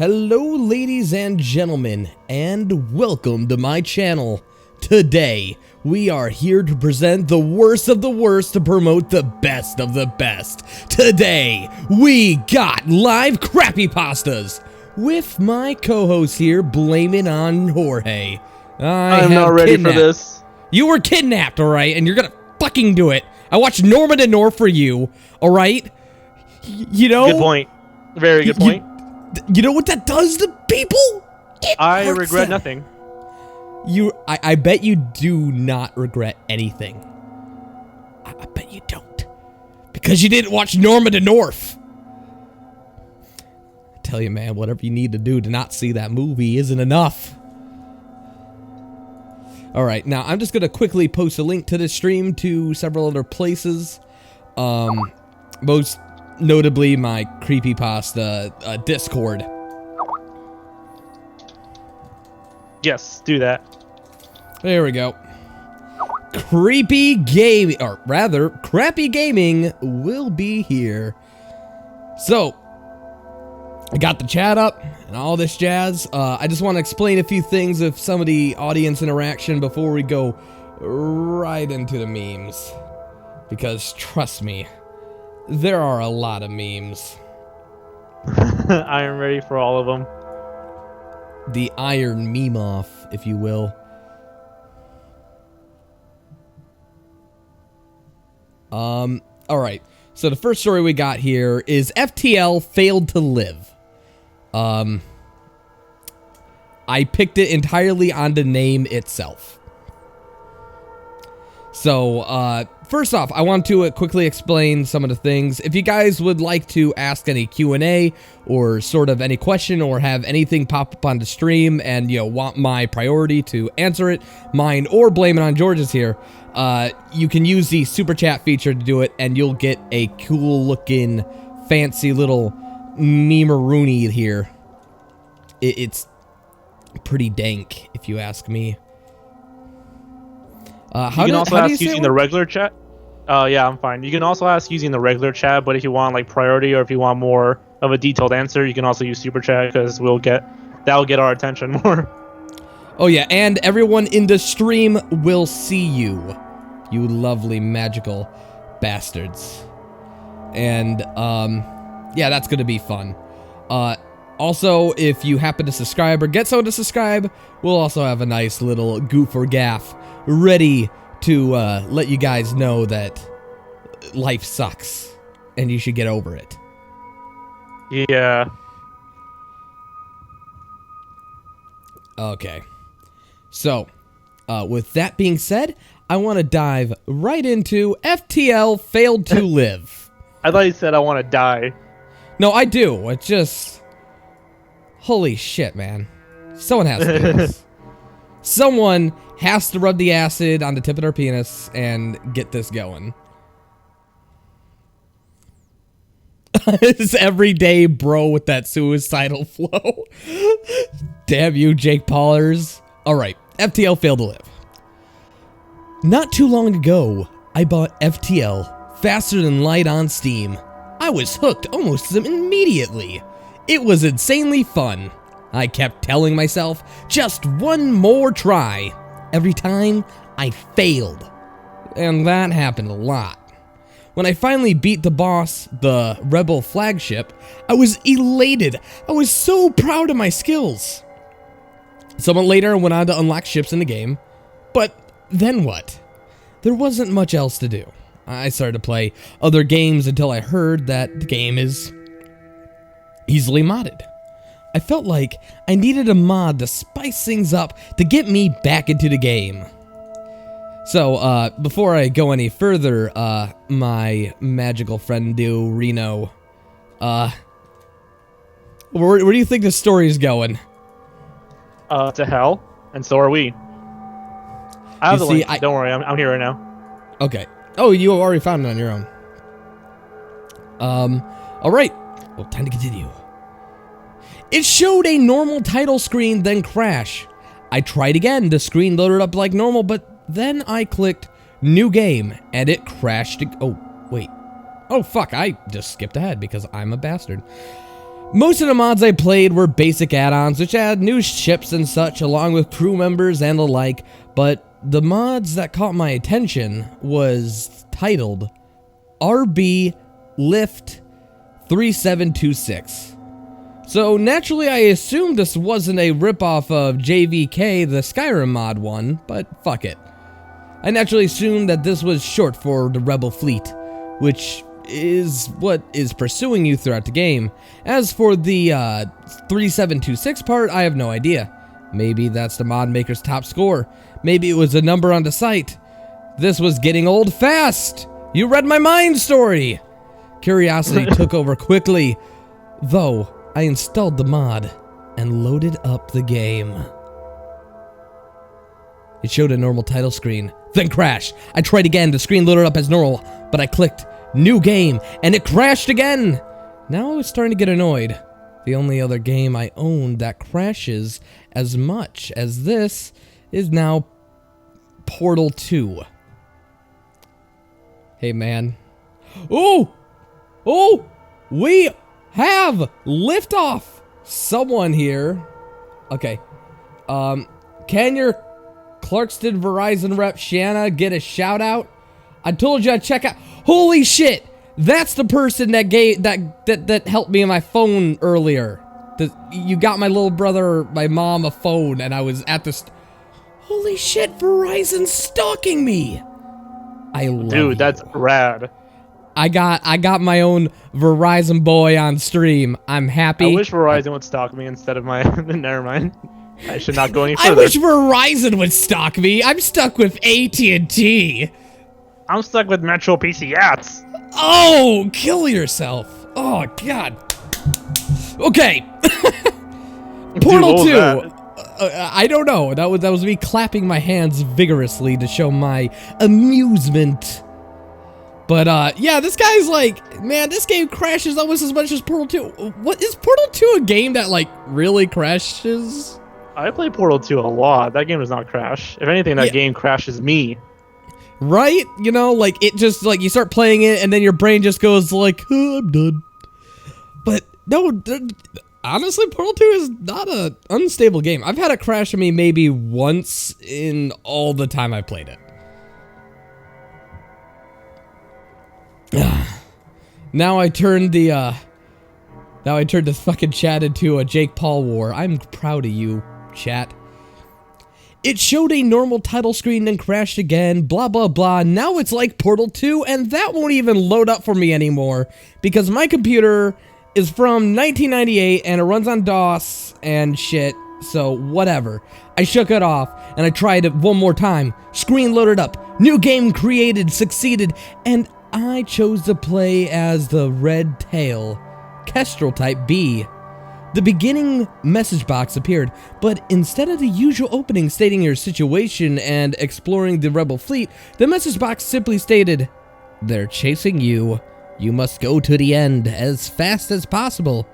Hello ladies and gentlemen, and welcome to my channel. Today, we are here to present the worst of the worst to promote the best of the best. Today, we got live creepypastas with my co-host here blaming on Jorge. I'm not ready for this. You were kidnapped, alright, and you're gonna fucking do it. I watched Norman and Nor for you, alright? You know? Good point. Very good point. You know what that does to people? I regret nothing. I bet you do not regret anything. I bet you don't. Because you didn't watch Norman and North. I tell you, man, whatever you need to do to not see that movie isn't enough. Alright, now I'm just going to quickly post a link to this stream to several other places. Most notably my creepypasta Discord. Yes, do that. There we go. Creepy gaming, or rather, crappy gaming will be here. So, I got the chat up and all this jazz. I just want to explain a few things of some of the audience interaction before we go right into the memes. Because trust me, there are a lot of memes. I am ready for all of them. The iron meme off, if you will. Alright. So the first story we got here is FTL failed to live. I picked it entirely on the name itself. So, first off, I want to quickly explain some of the things. If you guys would like to ask any Q&A or sort of any question or have anything pop up on the stream and, you know, want my priority to answer it, mine or blame it on George's here, you can use the super chat feature to do it and you'll get a cool looking, fancy little meme-a-rooney here. It's pretty dank, if you ask me. You can also ask using the regular chat. Yeah, I'm fine. You can also ask using the regular chat, but if you want like priority or if you want more of a detailed answer, you can also use super chat because that'll get our attention more. Oh yeah, and everyone in the stream will see you, you lovely magical bastards. And yeah, that's gonna be fun. Also, if you happen to subscribe or get someone to subscribe, we'll also have a nice little goof or gaff ready to let you guys know that life sucks and you should get over it. Yeah. Okay. So, with that being said, I want to dive right into FTL failed to live. I thought you said I want to die. No, I do. It's just... Holy shit, man. Someone has to do this. Someone has to rub the acid on the tip of their penis and get this going. This everyday bro with that suicidal flow. Damn you, Jake Paulers. Alright, FTL failed to live. Not too long ago, I bought FTL faster than light on Steam. I was hooked almost immediately. It was insanely fun. I kept telling myself, just one more try. Every time, I failed. And that happened a lot. When I finally beat the boss, the Rebel flagship, I was elated. I was so proud of my skills. Somewhat later, I went on to unlock ships in the game. But then what? There wasn't much else to do. I started to play other games until I heard that the game is easily modded. I felt like I needed a mod to spice things up to get me back into the game. So, before I go any further, my magical friend Reno, where do you think the story is going? To hell, and so are we. I have the link. Don't worry, I'm here right now. Okay. Oh, you already found it on your own. Alright. Well, time to continue. It showed a normal title screen, then crash. I tried again, the screen loaded up like normal, but then I clicked new game, and it crashed. Oh, wait. Oh, fuck, I just skipped ahead because I'm a bastard. Most of the mods I played were basic add-ons, which add new ships and such, along with crew members and the like, but the mods that caught my attention was titled RB Lift 3726. So naturally I assumed this wasn't a ripoff of JVK, the Skyrim mod one, but fuck it. I naturally assumed that this was short for the Rebel Fleet, which is what is pursuing you throughout the game. As for the 3726 part, I have no idea. Maybe that's the mod maker's top score. Maybe it was a number on the site. This was getting old fast. You read my mind story. Curiosity took over quickly, though I installed the mod and loaded up the game. It showed a normal title screen, then crashed. I tried again, the screen loaded up as normal, but I clicked new game and it crashed again. Now I was starting to get annoyed. The only other game I own that crashes as much as this is now Portal 2. Hey man. Oh! Oh! We have liftoff! Someone here. Okay. Can your Clarkston Verizon rep Shanna get a shout out? I told you I'd check out. Holy shit! That's the person that gave that helped me on my phone earlier. You got my little brother, my mom a phone, and I was at this. Holy shit! Verizon's stalking me. I love Dude, you. that's rad. I got my own Verizon boy on stream. I'm happy. I wish Verizon would stalk me instead of my. Never mind. I should not go any I further. wish Verizon would stalk me. I'm stuck with AT&T. I'm stuck with Metro PCS. Oh, kill yourself. Oh, God. Okay. Portal Dude, 2. I don't know. That was me clapping my hands vigorously to show my amusement. But, yeah, this guy's like, man, this game crashes almost as much as Portal 2. What, is Portal 2 a game that, like, really crashes? I play Portal 2 a lot. That game does not crash. If anything, that game crashes me. Right? You know, like, it just, like, you start playing it, and then your brain just goes, like, oh, I'm done. But, no, honestly, Portal 2 is not an unstable game. I've had it crash on me maybe once in all the time I played it. Now I turned the fucking chat into a Jake Paul war. I'm proud of you, chat. It showed a normal title screen and crashed again, blah blah blah. Now it's like Portal 2, and that won't even load up for me anymore because my computer is from 1998 and it runs on DOS and shit, so whatever. I shook it off and I tried it one more time. Screen loaded up, new game created, succeeded, and I chose to play as the Red Tail, Kestrel Type B. The beginning message box appeared, but instead of the usual opening stating your situation and exploring the Rebel fleet, the message box simply stated, "They're chasing you. You must go to the end as fast as possible."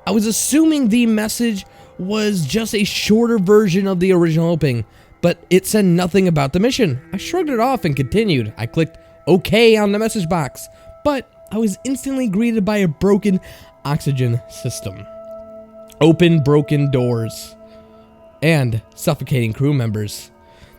I was assuming the message was just a shorter version of the original opening, but it said nothing about the mission. I shrugged it off and continued. I clicked OK on the message box, but I was instantly greeted by a broken oxygen system, open broken doors, and suffocating crew members.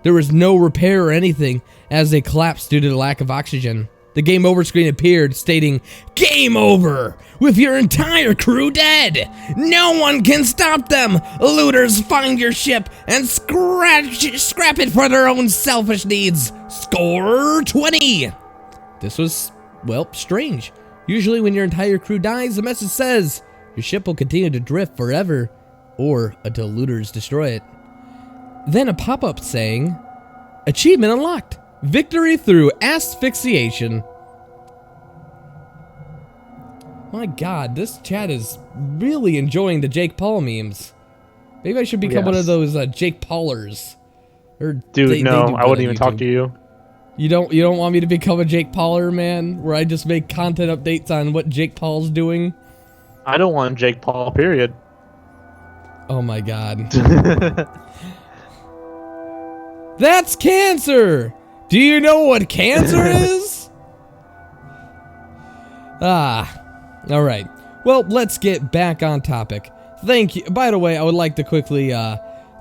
There was no repair or anything as they collapsed due to the lack of oxygen. The game over screen appeared stating, "Game over! With your entire crew dead! No one can stop them! Looters, find your ship and scrap it for their own selfish needs! Score 20! This was, well, strange. Usually when your entire crew dies, the message says, your ship will continue to drift forever, or until looters destroy it. Then a pop-up saying, achievement unlocked! Victory through asphyxiation. My god, this chat is really enjoying the Jake Paul memes. Maybe I should become one of those Jake Paulers. Or dude, no, I wouldn't even talk to you. You don't want me to become a Jake Pauler, man? Where I just make content updates on what Jake Paul's doing? I don't want Jake Paul, period. Oh my god. That's cancer! Do you know what cancer is? Alright. Well, let's get back on topic. Thank you. By the way, I would like to quickly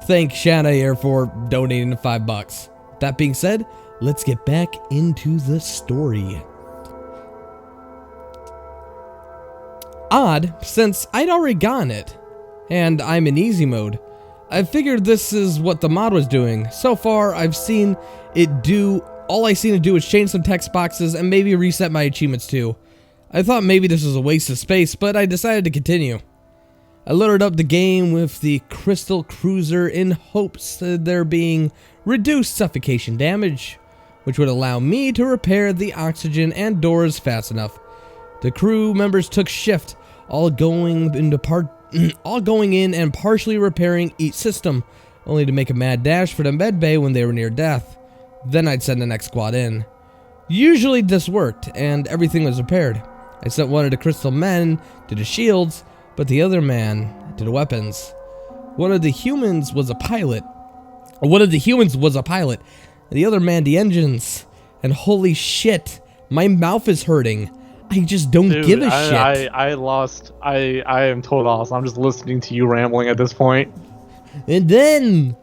thank Shanna here for donating the $5. That being said, let's get back into the story. Odd, since I'd already gotten it, and I'm in easy mode. I figured this is what the mod was doing. So far, I've seen it do. All I seen it do is change some text boxes and maybe reset my achievements too. I thought maybe this was a waste of space, but I decided to continue. I loaded up the game with the Crystal Cruiser in hopes of there being reduced suffocation damage, which would allow me to repair the oxygen and doors fast enough. The crew members took shift, all going in and partially repairing each system, only to make a mad dash for the med bay when they were near death. Then I'd send the next squad in. Usually this worked, and everything was repaired. I sent one of the crystal men to the shields, but the other man to the weapons. One of the humans was a pilot, and the other man the engines. And holy shit, my mouth is hurting. I just don't give a shit. I am total lost. I'm just listening to you rambling at this point. And then...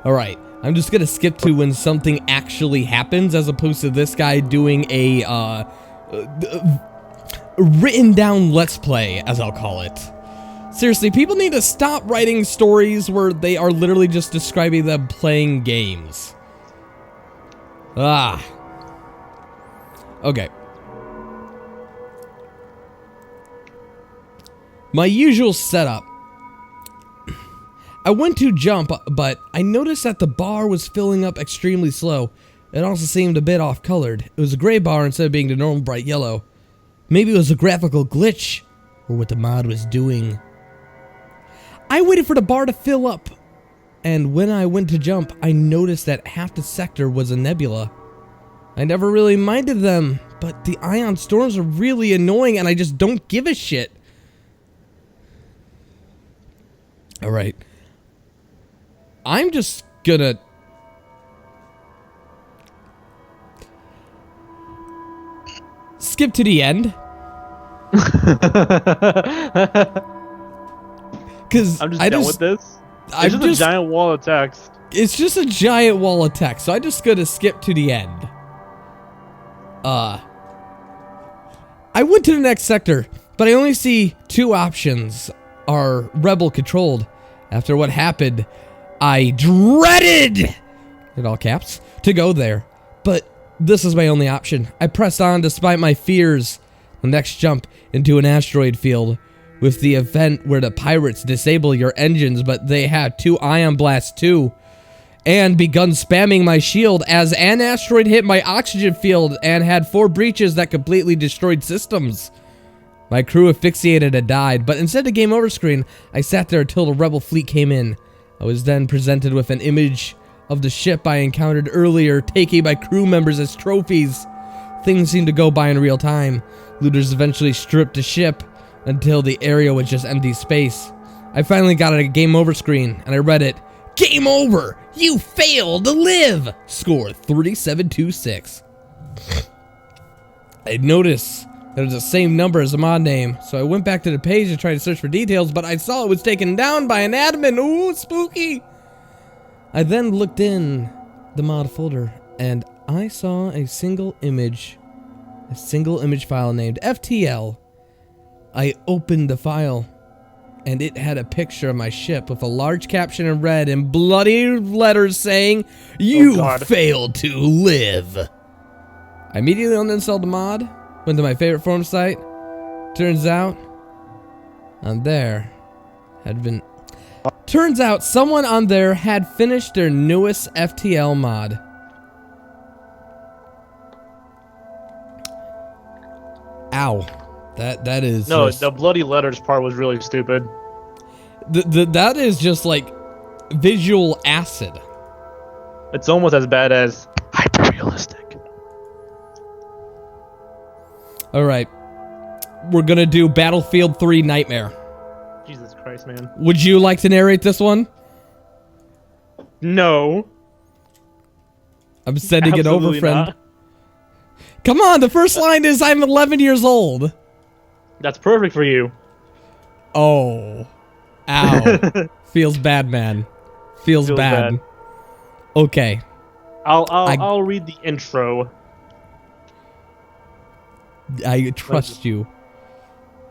Alright, I'm just gonna skip to when something actually happens as opposed to this guy doing a, written down let's play, as I'll call it. Seriously, people need to stop writing stories where they are literally just describing them playing games. Okay. My usual setup. I went to jump, but I noticed that the bar was filling up extremely slow. It also seemed a bit off-colored. It was a gray bar instead of being the normal bright yellow. Maybe it was a graphical glitch, or what the mod was doing. I waited for the bar to fill up, and when I went to jump, I noticed that half the sector was a nebula. I never really minded them, but the ion storms are really annoying and I just don't give a shit. Alright. I'm just gonna... skip to the end. Cause I'm just done with this. It's just a giant wall of text. It's just a giant wall of text, so I'm just gonna skip to the end. I went to the next sector, but I only see two options are rebel controlled. After what happened, I dreaded, in all caps, to go there. But this is my only option. I pressed on despite my fears. The next jump into an asteroid field with the event where the pirates disable your engines, but they had 2 ion blasts too. And begun spamming my shield as an asteroid hit my oxygen field and had 4 breaches that completely destroyed systems. My crew asphyxiated and died, but instead of game over screen, I sat there until the rebel fleet came in. I was then presented with an image of the ship I encountered earlier, taking my crew members as trophies. Things seemed to go by in real time. Looters eventually stripped the ship until the area was just empty space. I finally got a game over screen, and I read it. Game over! You failed to live! Score 3726. I noticed that it was the same number as the mod name, so I went back to the page to try to search for details, but I saw it was taken down by an admin. Ooh, spooky! I then looked in the mod folder, and I saw a single image file named FTL. I opened the file, and it had a picture of my ship with a large caption in red and bloody letters saying, "You failed to live." I immediately uninstalled the mod, went to my favorite forum site. Turns out someone on there had finished their newest FTL mod. Ow. That is no, just, the bloody letters part was really stupid. That is just like visual acid. It's almost as bad as hyper-realistic. Alright. We're gonna do Battlefield 3 Nightmare. Jesus Christ, man. Would you like to narrate this one? No. I'm sending it over, friend. Not. Come on, the first line is I'm 11 years old. That's perfect for you. Oh. Ow. Feels bad, man. Feels bad. Okay. I'll read the intro. I trust you.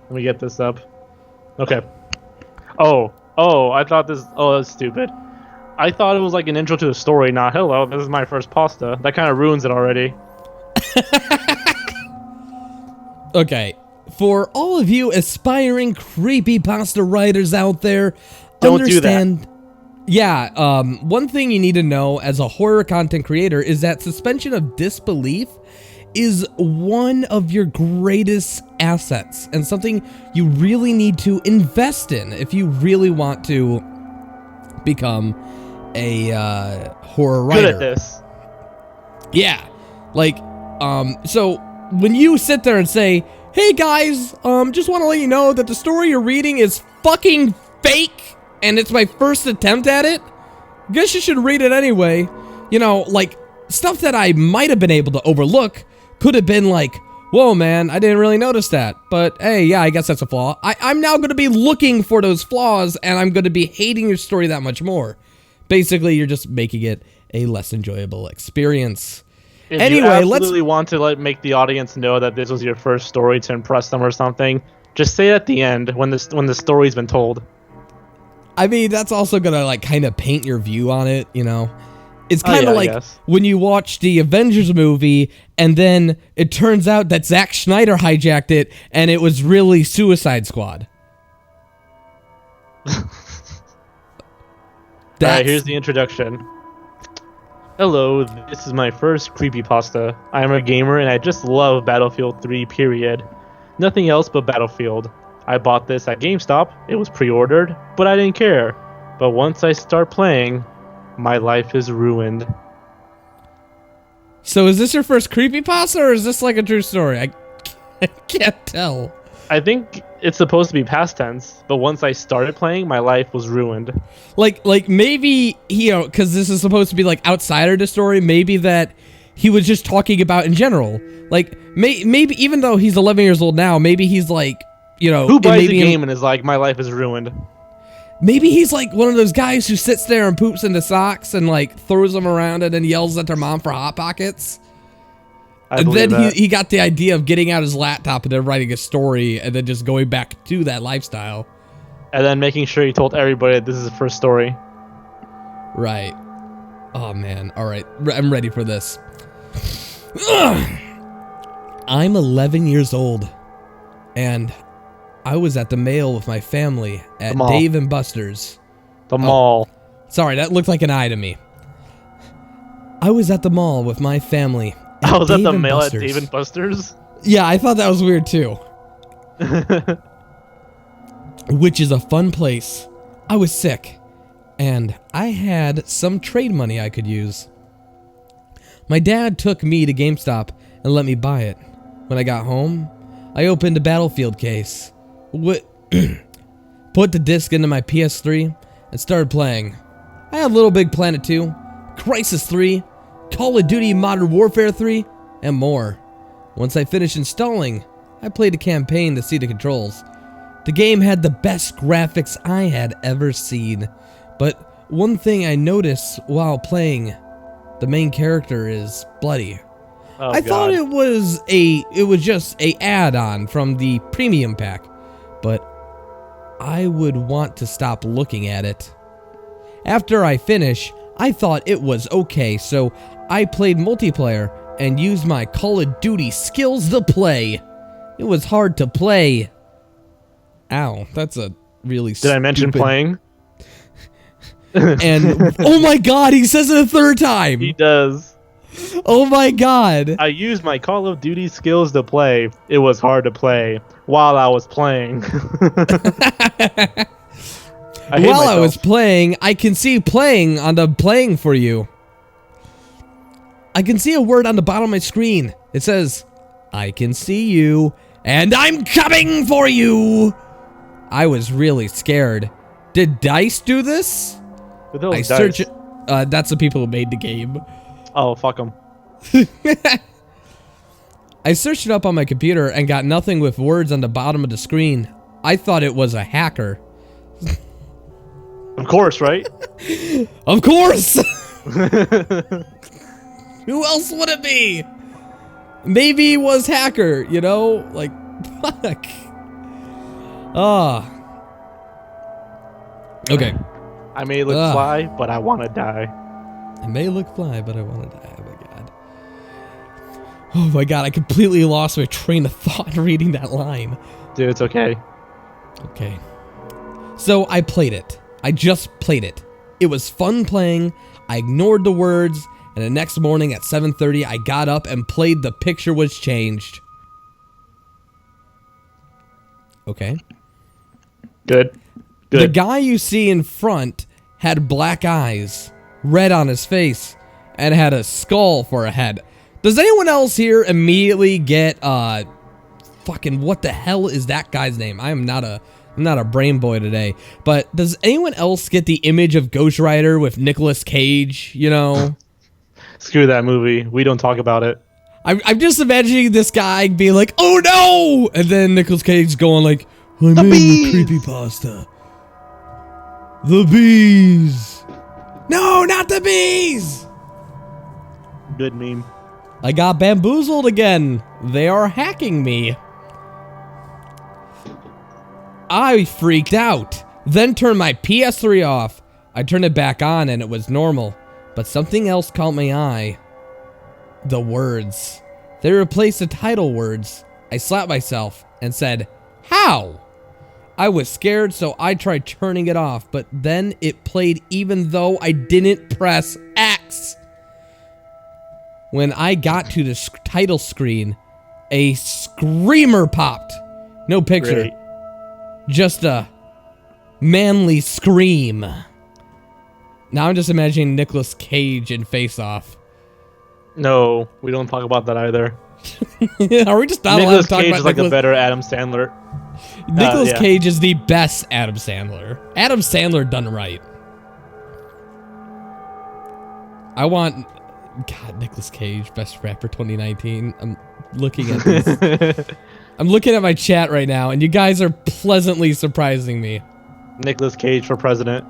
Let me get this up. Okay. Oh, I thought this... Oh, that's stupid. I thought it was like an intro to the story, not hello, this is my first pasta. That kind of ruins it already. Okay. For all of you aspiring creepypasta writers out there, Don't do that. Yeah, one thing you need to know as a horror content creator is that suspension of disbelief is one of your greatest assets and something you really need to invest in if you really want to become a horror writer. Good at this. Yeah, like, so when you sit there and say, hey guys, just want to let you know that the story you're reading is fucking fake and it's my first attempt at it, guess you should read it anyway. You know, like, stuff that I might have been able to overlook could have been like, whoa man, I didn't really notice that, but hey, yeah, I guess that's a flaw. I'm now going to be looking for those flaws and I'm going to be hating your story that much more. Basically, you're just making it a less enjoyable experience. If anyway, you absolutely want to make the audience know that this was your first story to impress them or something, just say it at the end when the story's been told. I mean, that's also gonna like kind of paint your view on it, you know? It's kind of like when you watch the Avengers movie and then it turns out that Zack Snyder hijacked it and it was really Suicide Squad. Alright, here's the introduction. Hello, this is my first creepypasta. I am a gamer and I just love Battlefield 3, period. Nothing else but Battlefield. I bought this at GameStop, it was pre-ordered, but I didn't care. But once I start playing, my life is ruined. So is this your first creepypasta or is this like a true story? I can't tell. I think it's supposed to be past tense, but once I started playing, my life was ruined. Like maybe, you know, because this is supposed to be like outsider to story, maybe that he was just talking about in general. Like, maybe even though he's 11 years old now, maybe he's like, you know, who buys a game and is like, my life is ruined? Maybe he's like one of those guys who sits there and poops into socks and like throws them around and then yells at their mom for Hot Pockets. And then he got the idea of getting out his laptop and then writing a story and then just going back to that lifestyle. And then making sure he told everybody that this is his first story. Right. Oh man. All right. I'm ready for this. I'm 11 years old and I was at the mail with my family at Dave & Buster's. The mall. Sorry, that looked like an eye to me. I was at the mall with my family. I was at the mail at Dave & Buster's? Yeah, I thought that was weird too. Which is a fun place. I was sick, and I had some trade money I could use. My dad took me to GameStop and let me buy it. When I got home, I opened a Battlefield case. Put the disc into my PS3 and started playing. I had Little Big Planet 2, Crisis 3, Call of Duty Modern Warfare 3, and more. Once I finished installing, I played a campaign to see the controls. The game had the best graphics I had ever seen, but one thing I noticed while playing, the main character is bloody. I thought it was just a add-on from the premium pack, but I would want to stop looking at it. After I finish, I thought it was okay, so I played multiplayer and used my Call of Duty skills to play. It was hard to play. Ow, that's a really Did I mention playing? And, oh my god, he says it a third time! He does. Oh my god. I used my Call of Duty skills to play. It was hard to play while I was playing. While I was playing, I can see playing on the playing for you. I can see a word on the bottom of my screen. It says, I can see you, and I'm coming for you. I was really scared. Did DICE do this? I search it. That's the people who made the game. Oh, fuck them. I searched it up on my computer and got nothing with words on the bottom of the screen. I thought it was a hacker. Of course, right? Of course! Who else would it be? Maybe it was hacker, you know? Like, fuck. Okay. I may look fly, but I want to die. I may look fly, but I want to die. Oh my god. Oh my god, I completely lost my train of thought reading that line. Dude, it's okay. Okay. So I played it. I just played it. It was fun playing. I ignored the words, and the next morning at 7:30, I got up and played The Picture Was Changed. Okay. Good. The guy you see in front had black eyes, red on his face, and had a skull for a head. Does anyone else here immediately get, fucking what the hell is that guy's name? I'm not a brain boy today. But does anyone else get the image of Ghost Rider with Nicolas Cage, you know? Screw that movie. We don't talk about it. I'm just imagining this guy being like, oh no! And then Nicolas Cage going like, I made the creepypasta. The bees! No, not the bees! Good meme. I got bamboozled again. They are hacking me. I freaked out, then turned my PS3 off. I turned it back on and it was normal, but something else caught my eye. The words. They replaced the title words. I slapped myself and said, how? I was scared, so I tried turning it off, but then it played even though I didn't press X. When I got to the title screen, a screamer popped. No picture. Great. Just a manly scream. Now I'm just imagining Nicolas Cage in Face Off. No, we don't talk about that either. Are we just not allowed to talk Cage about is like a better Adam Sandler. Nicolas Cage is the best Adam Sandler. Adam Sandler done right. I want... God, Nicolas Cage, best rapper 2019. I'm looking at this. I'm looking at my chat right now, and you guys are pleasantly surprising me. Nicolas Cage for president.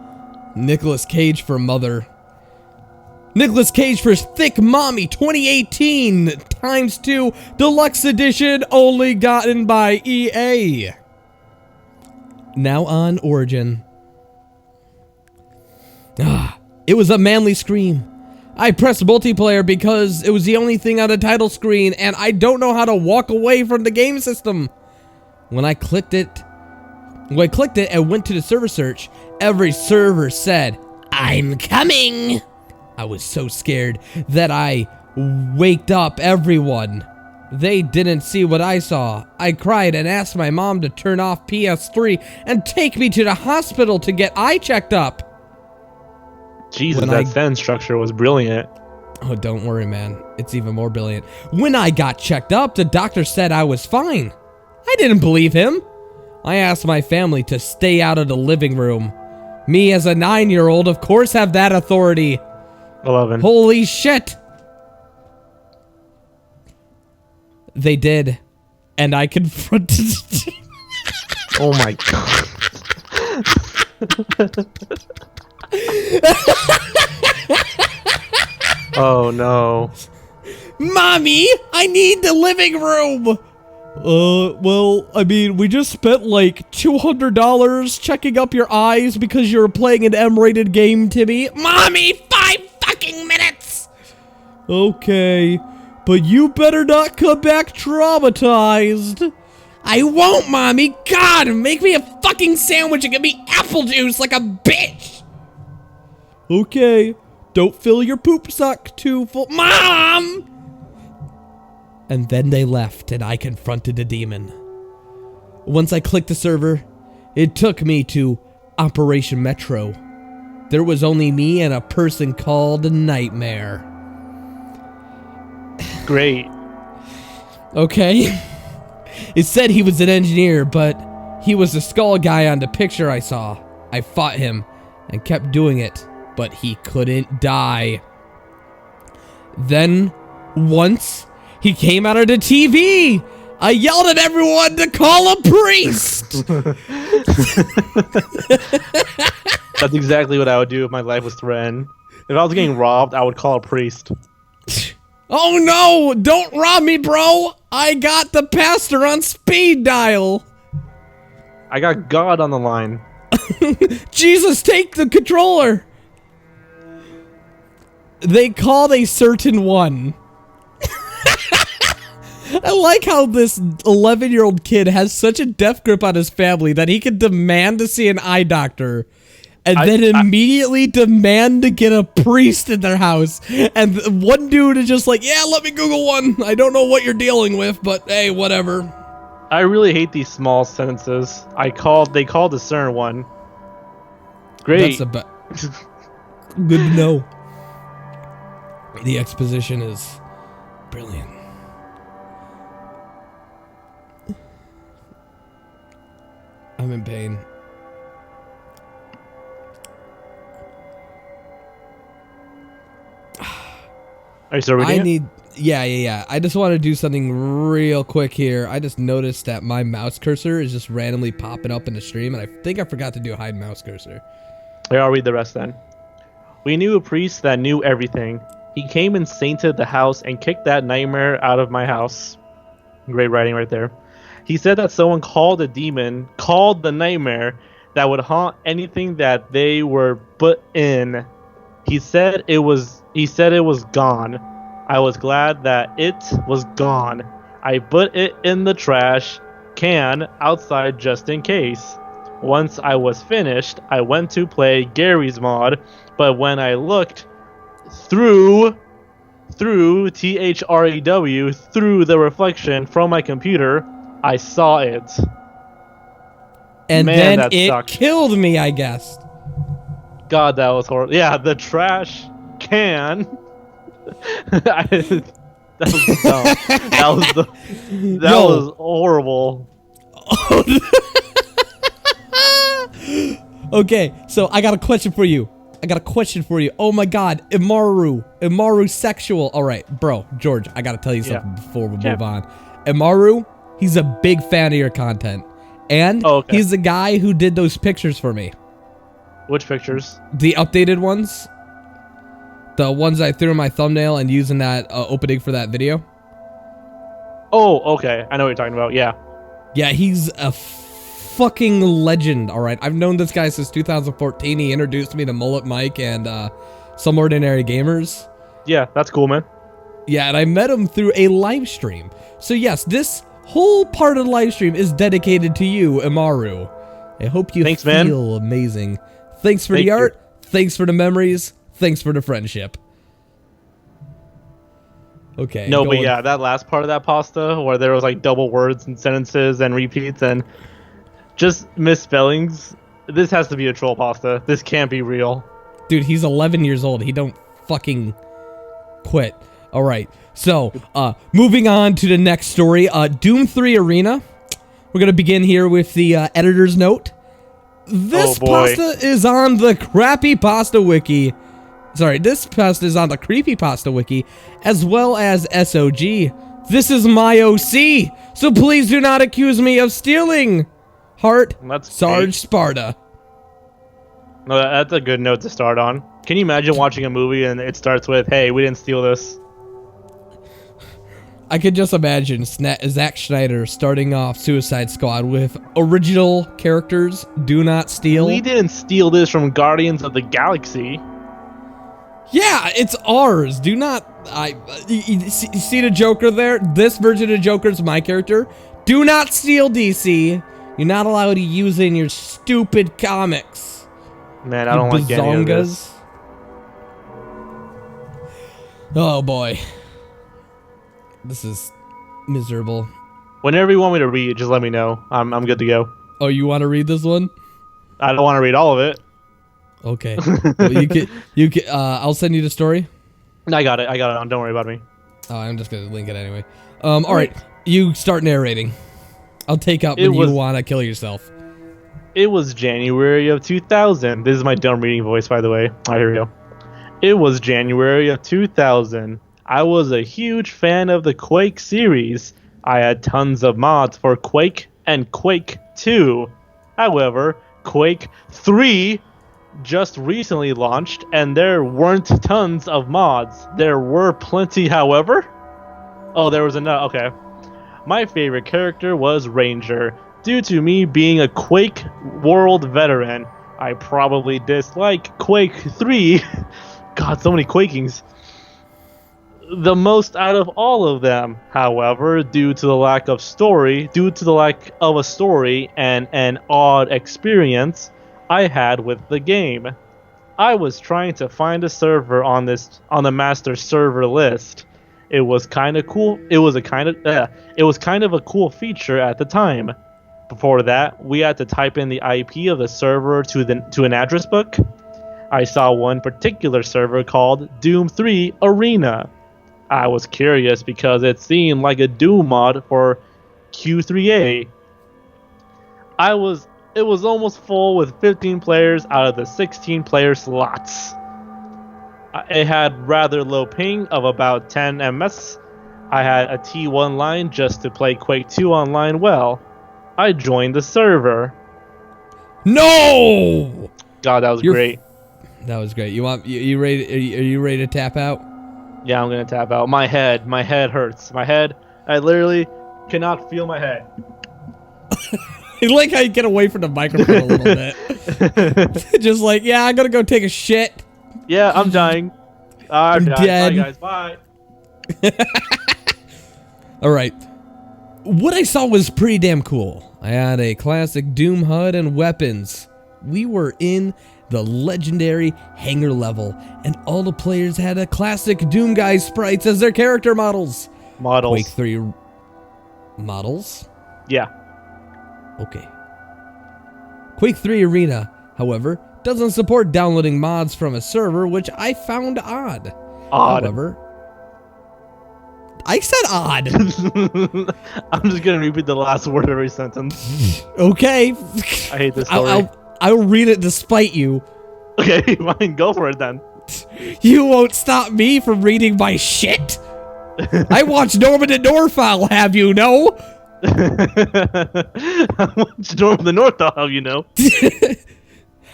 Nicolas Cage for mother. Nicolas Cage for Thick Mommy 2018 ×2 Deluxe Edition, only gotten by EA. Now on Origin. It was a manly scream. I pressed multiplayer because it was the only thing on the title screen, and I don't know how to walk away from the game system. When I clicked it and went to the server search, every server said, I'm coming. I was so scared that I waked up everyone. They didn't see what I saw. I cried and asked my mom to turn off PS3 and take me to the hospital to get eye checked up. Jesus, that sentence structure was brilliant. Oh, don't worry, man. It's even more brilliant. When I got checked up, the doctor said I was fine. I didn't believe him. I asked my family to stay out of the living room. Me as a 9-year-old, of course, have that authority. 11. Holy shit. They did. And I confronted... Oh my god. Oh no. Mommy, I need the living room. Well, I mean, we just spent like $200 checking up your eyes because you're playing an M-rated game, Timmy. Mommy, 5 fucking minutes. Okay, but you better not come back traumatized. I won't, Mommy. God, make me a fucking sandwich and give me apple juice like a bitch. Okay, don't fill your poop sock too full. Mom! And then they left, and I confronted the demon. Once I clicked the server, it took me to Operation Metro. There was only me and a person called Nightmare. Great. Okay. It said he was an engineer, but he was the skull guy on the picture I saw. I fought him and kept doing it, but he couldn't die. Then, once, He came out of the TV. I yelled at everyone to call a priest. That's exactly what I would do if my life was threatened. If I was getting robbed, I would call a priest. Oh no! Don't rob me, bro! I got the pastor on speed dial. I got God on the line. Jesus, take the controller. They called a certain one. I like how this 11-year-old kid has such a death grip on his family that he can demand to see an eye doctor and then immediately demand to get a priest in their house. And one dude is just like, yeah, let me Google one. I don't know what you're dealing with, but hey, whatever. I really hate these small sentences. They called a certain one. Great. That's good to know. The exposition is brilliant. I'm in pain. Are you still reading it? Yeah. I just want to do something real quick here. I just noticed that my mouse cursor is just randomly popping up in the stream, and I think I forgot to do a hide mouse cursor. Yeah, I'll read the rest then. We knew a priest that knew everything. He came and sainted the house and kicked that nightmare out of my house. Great writing right there. He said that someone called a demon, called the nightmare, that would haunt anything that they were put in. He said it was gone. I was glad that it was gone. I put it in the trash can outside just in case. Once I was finished, I went to play Gary's mod, but when I looked through threw the reflection from my computer, I saw it. And Man, then it sucked. killed me, I guess. God, that was horrible. Yeah, the trash can. That was dumb. That was horrible. Okay, so I got a question for you. Oh my god, Imaru sexual. Alright, bro, George, I gotta tell you something before we move on. Imaru, he's a big fan of your content. And he's the guy who did those pictures for me. Which pictures? The updated ones. The ones I threw in my thumbnail and using that opening for that video. Oh, okay. I know what you're talking about, yeah. Yeah, he's a fucking legend, alright? I've known this guy since 2014. He introduced me to Mullet Mike and Some Ordinary Gamers. Yeah, that's cool, man. Yeah, and I met him through a live stream. So yes, this whole part of the live stream is dedicated to you, Imaru. I hope you feel amazing. Thanks for the art. Thanks for the memories. Thanks for the friendship. Okay. No, but yeah, that last part of that pasta where there was like double words and sentences and repeats and just misspellings. This has to be a troll pasta. This can't be real. Dude, he's 11 years old. He don't fucking quit. All right. So, moving on to the next story. Doom 3 Arena. We're going to begin here with the editor's note. This pasta is on the CRAPPYPASTA wiki. Sorry, this pasta is on the CREEPYPASTA wiki, as well as SOG. This is my OC, so please do not accuse me of stealing. Heart, Sarge Sparta. No, that's a good note to start on. Can you imagine watching a movie and it starts with, hey, we didn't steal this? I could just imagine Zack Snyder starting off Suicide Squad with original characters, do not steal. We didn't steal this from Guardians of the Galaxy. Yeah, it's ours. Do not... You see the Joker there? This version of Joker is my character. Do not steal, DC. You're not allowed to use it in your stupid comics. Man, I don't like any of this. Oh, boy. This is miserable. Whenever you want me to read, just let me know. I'm good to go. Oh, you want to read this one? I don't want to read all of it. Okay. Well, you can. I'll send you the story. I got it. Don't worry about me. Oh, I'm just gonna link it anyway. All right. You start narrating. I'll take up when you want to kill yourself. It was January of 2000. This is my dumb reading voice, by the way. All right, here we go. It was January of 2000. I was a huge fan of the Quake series. I had tons of mods for Quake and Quake 2. However, Quake 3 just recently launched, and there weren't tons of mods. There were plenty, however. Oh, there was another. Okay. My favorite character was Ranger. Due to me being a Quake World veteran, I probably dislike Quake 3. God, so many Quakings. The most out of all of them, however, due to the lack of a story and an odd experience I had with the game. I was trying to find a server on the master server list. It was kind of cool. It was kind of a cool feature at the time. Before that, we had to type in the IP of the server to an address book. I saw one particular server called Doom 3 Arena. I was curious because it seemed like a Doom mod for Q3A. It was almost full with 15 players out of the 16 player slots. It had rather low ping of about 10 ms. I had a T1 line just to play Quake 2 online well. I joined the server. No! God, that was great. That was great. You ready? Are you ready to tap out? Yeah, I'm gonna tap out. My head hurts. I literally cannot feel my head. I like how you get away from the microphone a little bit. Just like, yeah, I'm gonna go take a shit. Yeah, I'm dying. I'm dead. Bye, guys. Bye. All right. What I saw was pretty damn cool. I had a classic Doom HUD and weapons. We were in the legendary hangar level, and all the players had a classic Doom guy sprites as their character models. Quake 3 models? Yeah. Okay. Quake 3 Arena, however, doesn't support downloading mods from a server, which I found odd. However, I said odd. I'm just gonna repeat the last word of every sentence. Okay. I hate this story. I'll read it despite you. Okay, fine, go for it then. You won't stop me from reading my shit. I watched Norman and North, have you know? I watched Norman the North, I'll have you know.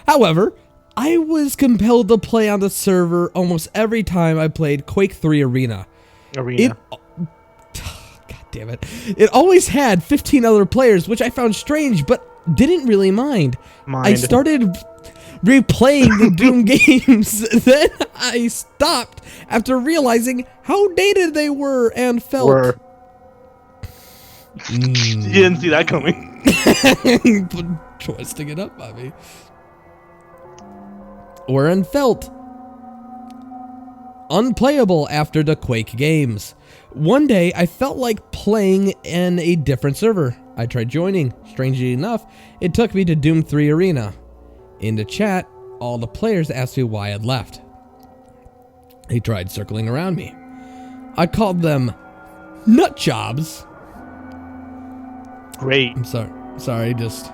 However, I was compelled to play on the server almost every time I played Quake 3 Arena. God damn it. It always had 15 other players, which I found strange, but didn't really mind. I started replaying the Doom games, then I stopped after realizing how dated they were and felt. You didn't see that coming. Twisting it up, Bobby. And felt unplayable after the Quake games. One day, I felt like playing in a different server. I tried joining. Strangely enough, it took me to Doom 3 Arena. In the chat, all the players asked me why I'd left. They tried circling around me. I called them nut jobs. Great. I'm sorry, just...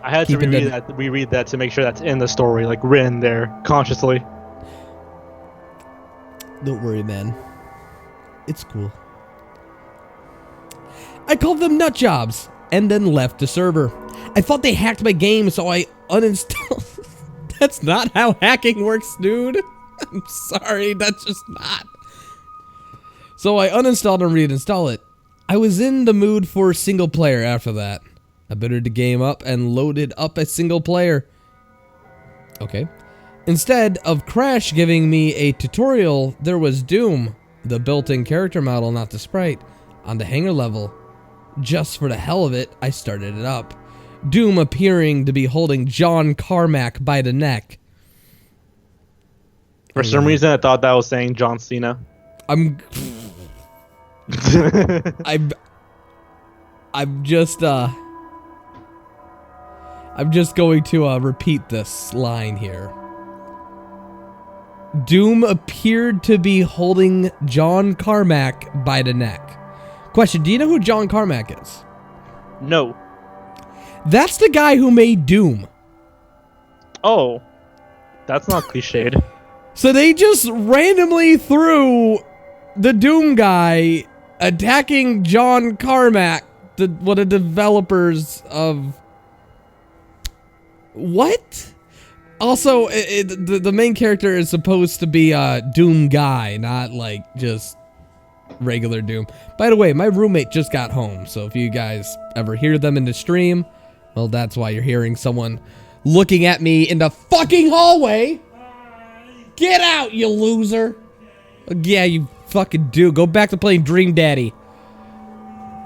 I had to reread that to make sure that's in the story, like written there consciously. Don't worry, man. It's cool. I called them nut jobs and then left the server. I thought they hacked my game, so I uninstalled. That's not how hacking works, dude. I'm sorry, that's just not. So I uninstalled and reinstalled it. I was in the mood for single player after that. I booted the game up and loaded up a single player. Okay. Instead of Crash giving me a tutorial, there was Doom, the built-in character model, not the sprite, on the hangar level. Just for the hell of it, I started it up. Doom appearing to be holding John Carmack by the neck. For some reason, I thought that was saying John Cena. I'm just going to repeat this line here. Doom appeared to be holding John Carmack by the neck. Question, do you know who John Carmack is? No. That's the guy who made Doom. Oh. That's not cliched. So they just randomly threw the Doom guy attacking John Carmack, one of the developers of... What? Also, the main character is supposed to be a Doom guy, not like just regular Doom. By the way, my roommate just got home, so if you guys ever hear them in the stream, well, that's why you're hearing someone looking at me in the fucking hallway. Get out, you loser. Yeah, you fucking do. Go back to playing Dream Daddy.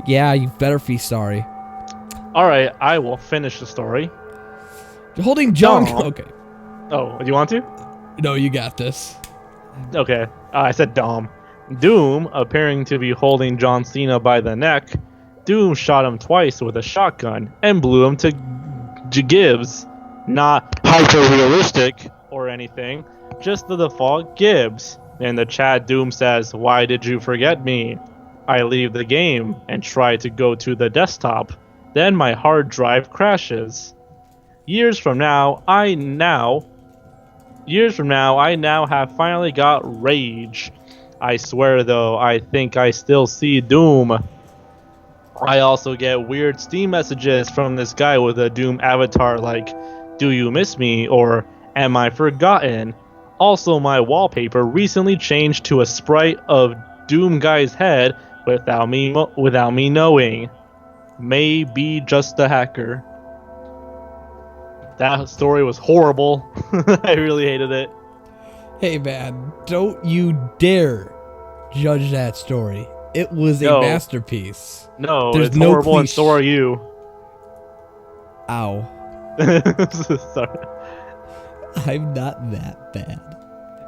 Yeah, you better be sorry. Alright, I will finish the story. You're holding John... Dom. Okay. Oh, do you want to? No, you got this. Okay, I said Dom. Doom, appearing to be holding John Cena by the neck, Doom shot him twice with a shotgun and blew him to Gibbs. Not hyper-realistic or anything, just the default Gibbs. In the chat, Doom says, "Why did you forget me? I leave the game and try to go to the desktop. Then my hard drive crashes. Years from now, I now have finally got rage. I swear though, I think I still see Doom. I also get weird Steam messages from this guy with a Doom avatar like, 'Do you miss me?' or 'Am I forgotten?' Also, my wallpaper recently changed to a sprite of Doom guy's head without me knowing. Maybe just a hacker." That story was horrible. I really hated it. Hey man, don't you dare judge that story. It was a masterpiece. No, There's it's no horrible and so are you. Ow. Sorry. I'm not that bad.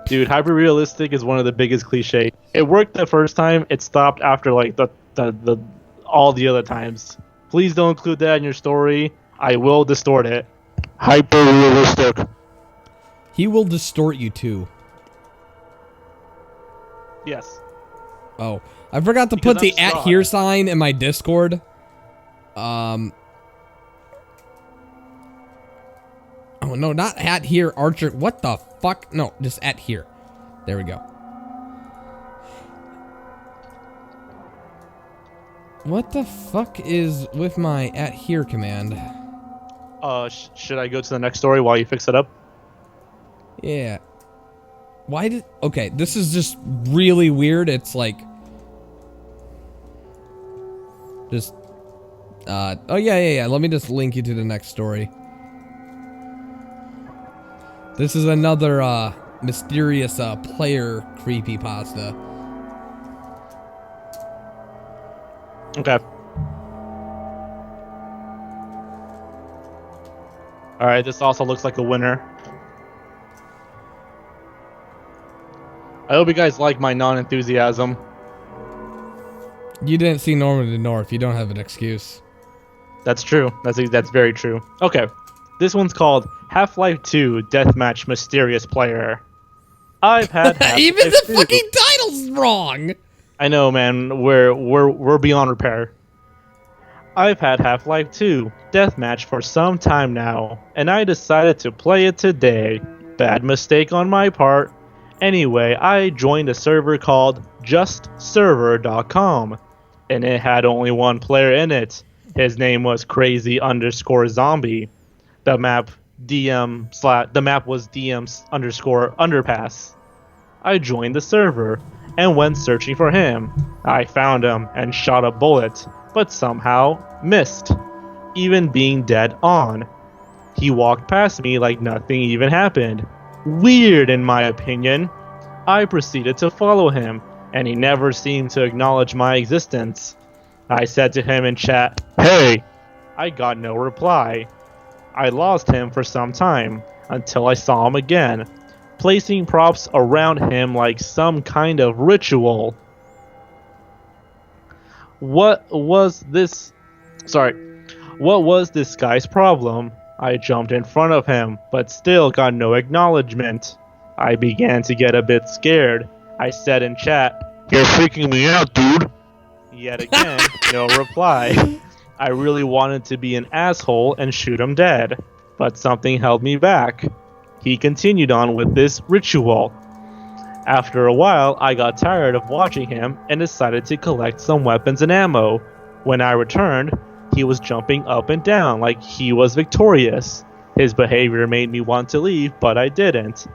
Dude, hyper-realistic is one of the biggest cliches. It worked the first time, it stopped after like the all the other times. Please don't include that in your story. I will distort it. Hyper-realistic. He will distort you too. Oh, I forgot to put the @ here sign in my Discord. Oh no, not @ here, Archer. What the fuck? No, just @ here. There we go. What the fuck is with my @ here command? Should I go to the next story while you fix it up? Yeah. Why did... Okay, this is just really weird. It's like... Just... Oh, yeah. Let me just link you to the next story. This is another, mysterious, player creepypasta. Okay. Alright, this also looks like a winner. I hope you guys like my non-enthusiasm. You didn't see Norman the North. You don't have an excuse. That's true. That's very true. Okay. This one's called Half-Life 2 Deathmatch Mysterious Player. I've had even the fucking title's wrong. I know, man. We're beyond repair. I've had Half-Life 2 Deathmatch for some time now, and I decided to play it today. Bad mistake on my part. Anyway, I joined a server called justserver.com, and it had only one player in it. His name was crazy_zombie. The map was DM_underpass. I joined the server and went searching for him. I found him and shot a bullet, but somehow missed, even being dead on. He walked past me like nothing even happened. Weird in my opinion. I proceeded to follow him, and he never seemed to acknowledge my existence. I said to him in chat, "Hey!" I got no reply. I lost him for some time, until I saw him again, placing props around him like some kind of ritual. What was this guy's problem? I jumped in front of him, but still got no acknowledgement. I began to get a bit scared. I said in chat, "You're freaking me out, dude." Yet again, no reply. I really wanted to be an asshole and shoot him dead, but something held me back. He continued on with this ritual. After a while, I got tired of watching him and decided to collect some weapons and ammo. When I returned, he was jumping up and down like he was victorious. His behavior made me want to leave, but I didn't.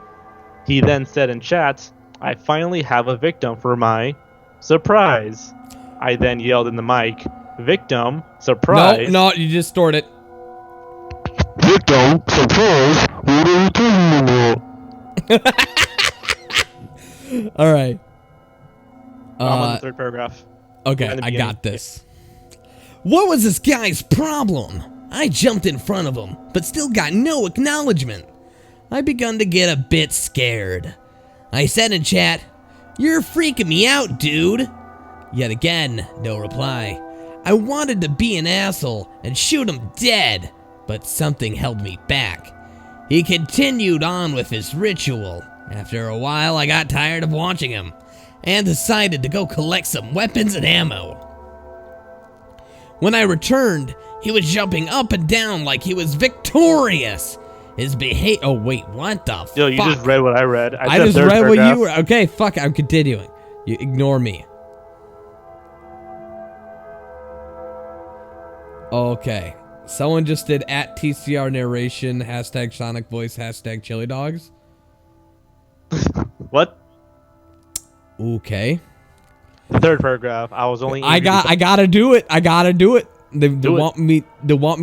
He then said in chat, "I finally have a victim for my surprise." I then yelled in the mic, "Victim, surprise." No, you just stored it. Victim, surprise, what are you talking about? All right. I'm on the third paragraph. Okay, I got this. What was this guy's problem? I jumped in front of him, but still got no acknowledgement. I begun to get a bit scared. I said in chat, "You're freaking me out, dude." Yet again, no reply. I wanted to be an asshole and shoot him dead, but something held me back. He continued on with his ritual. After a while, I got tired of watching him and decided to go collect some weapons and ammo. When I returned, he was jumping up and down like he was victorious. His behavior— oh wait, what the fuck? Yo, you just read what I read. I just read what you were— okay, fuck, I'm continuing. You ignore me. Okay. Someone just did @TCR narration, #Sonic voice, #Chili dogs. What? Okay. The third paragraph. I was only. I gotta do it. I gotta do it. They want me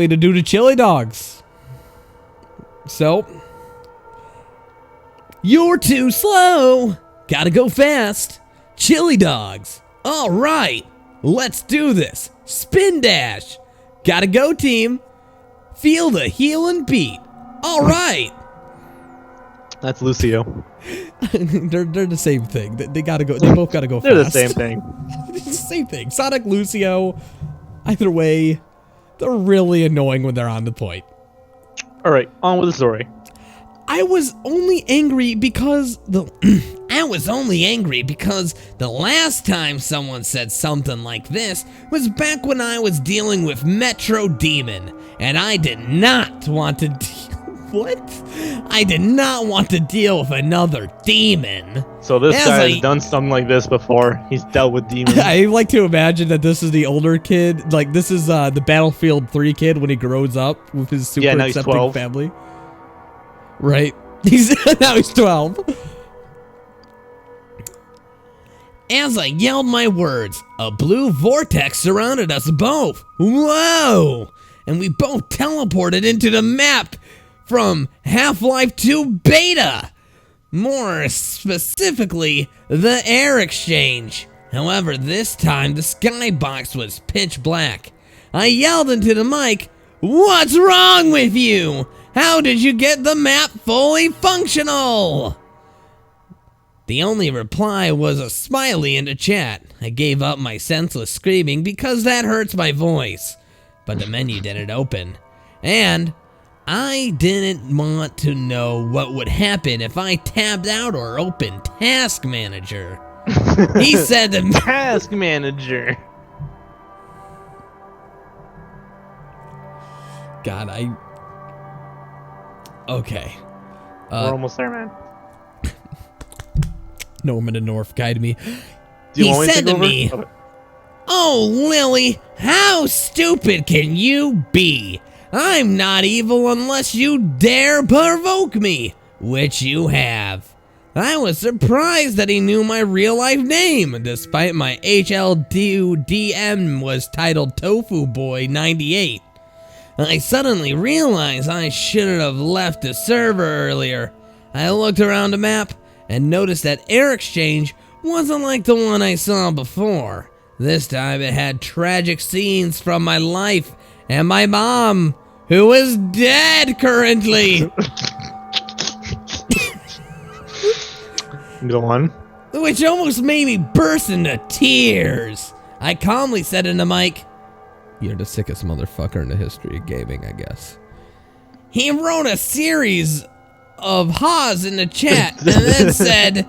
to do the chili dogs. So, you're too slow. Gotta go fast. Chili dogs. All right, let's do this. Spin dash. Gotta go, team. Feel the heel and beat. All right. That's Lucio. they're the same thing. They gotta go. They both gotta go They're fast. the same thing. It's the same thing. Sonic, Lucio. Either way, they're really annoying when they're on the point. All right, on with the story. I was only angry because the last time someone said something like this was back when I was dealing with Metro Demon, and I did not want to I did not want to deal with another demon. So this guy has done something like this before. He's dealt with demons. I like to imagine that this is the older kid. Like, this is the Battlefield 3 kid when he grows up with his super accepting family. Right. Now he's 12. As I yelled my words, a blue vortex surrounded us both. Whoa! And we both teleported into the map from Half-Life 2 Beta. More specifically, the air exchange. However, this time the skybox was pitch black. I yelled into the mic, "What's wrong with you? How did you get the map fully functional?" The only reply was a smiley in the chat. I gave up my senseless screaming because that hurts my voice. But the menu didn't open. And I didn't want to know what would happen if I tabbed out or opened Task Manager. He said to me— Task Manager. God, okay. We're almost there, man. Norman the North, guide me. He said to me, okay. "Oh, Lily, how stupid can you be? I'm not evil unless you dare provoke me," which you have. I was surprised that he knew my real-life name, despite my HLDM was titled Tofu Boy 98. I suddenly realized I shouldn't have left the server earlier. I looked around the map and noticed that Air Exchange wasn't like the one I saw before. This time it had tragic scenes from my life and my mom, who is dead currently. Go on. Which almost made me burst into tears. I calmly said in the mic, "You're the sickest motherfucker in the history of gaming, I guess." He wrote a series of haws in the chat and then said,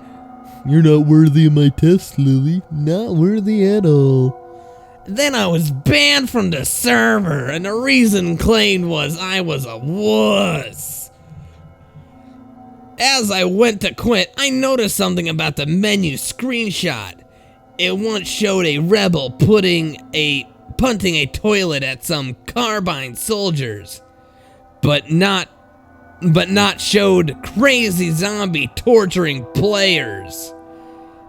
"You're not worthy of my test, Lily. Not worthy at all." Then I was banned from the server, and the reason claimed was I was a wuss. As I went to quit, I noticed something about the menu screenshot. It once showed a rebel punting a toilet at some carbine soldiers, but not showed crazy zombie torturing players.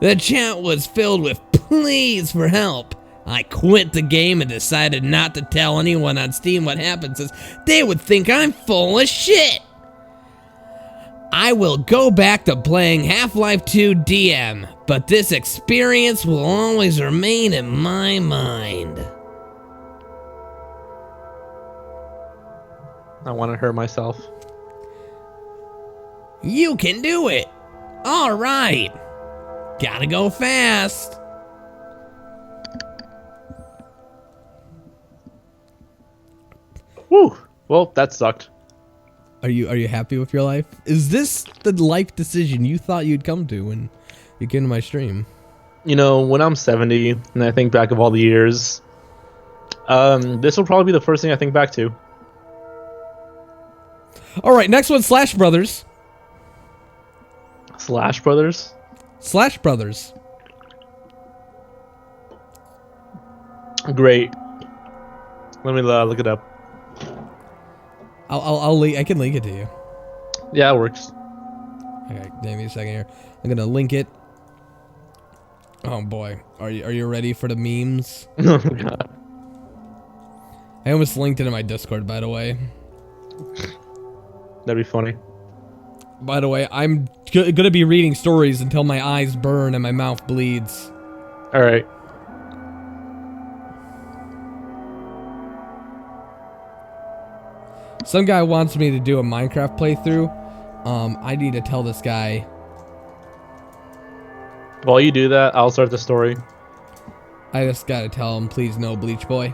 The chat was filled with pleas for help. I quit the game and decided not to tell anyone on Steam what happened, since they would think I'm full of shit. I will go back to playing Half-Life 2 DM, but this experience will always remain in my mind. I want to hurt myself. You can do it. All right. Gotta go fast. Woo. Well, that sucked. Are you happy with your life? Is this the life decision you thought you'd come to when you came to my stream? You know, when I'm 70 and I think back of all the years, this will probably be the first thing I think back to. All right, next one, Slash Brothers. Slash Brothers? Slash Brothers. Great. Let me look it up. I can link it to you. Yeah, it works. Okay, give me a second here. I'm gonna link it. Oh boy, are you ready for the memes? Oh god. I almost linked it in my Discord, by the way. That'd be funny. By the way, I'm gonna be reading stories until my eyes burn and my mouth bleeds. All right. Some guy wants me to do a Minecraft playthrough. I need to tell this guy. While you do that, I'll start the story. I just gotta tell him, please no Bleach Boy.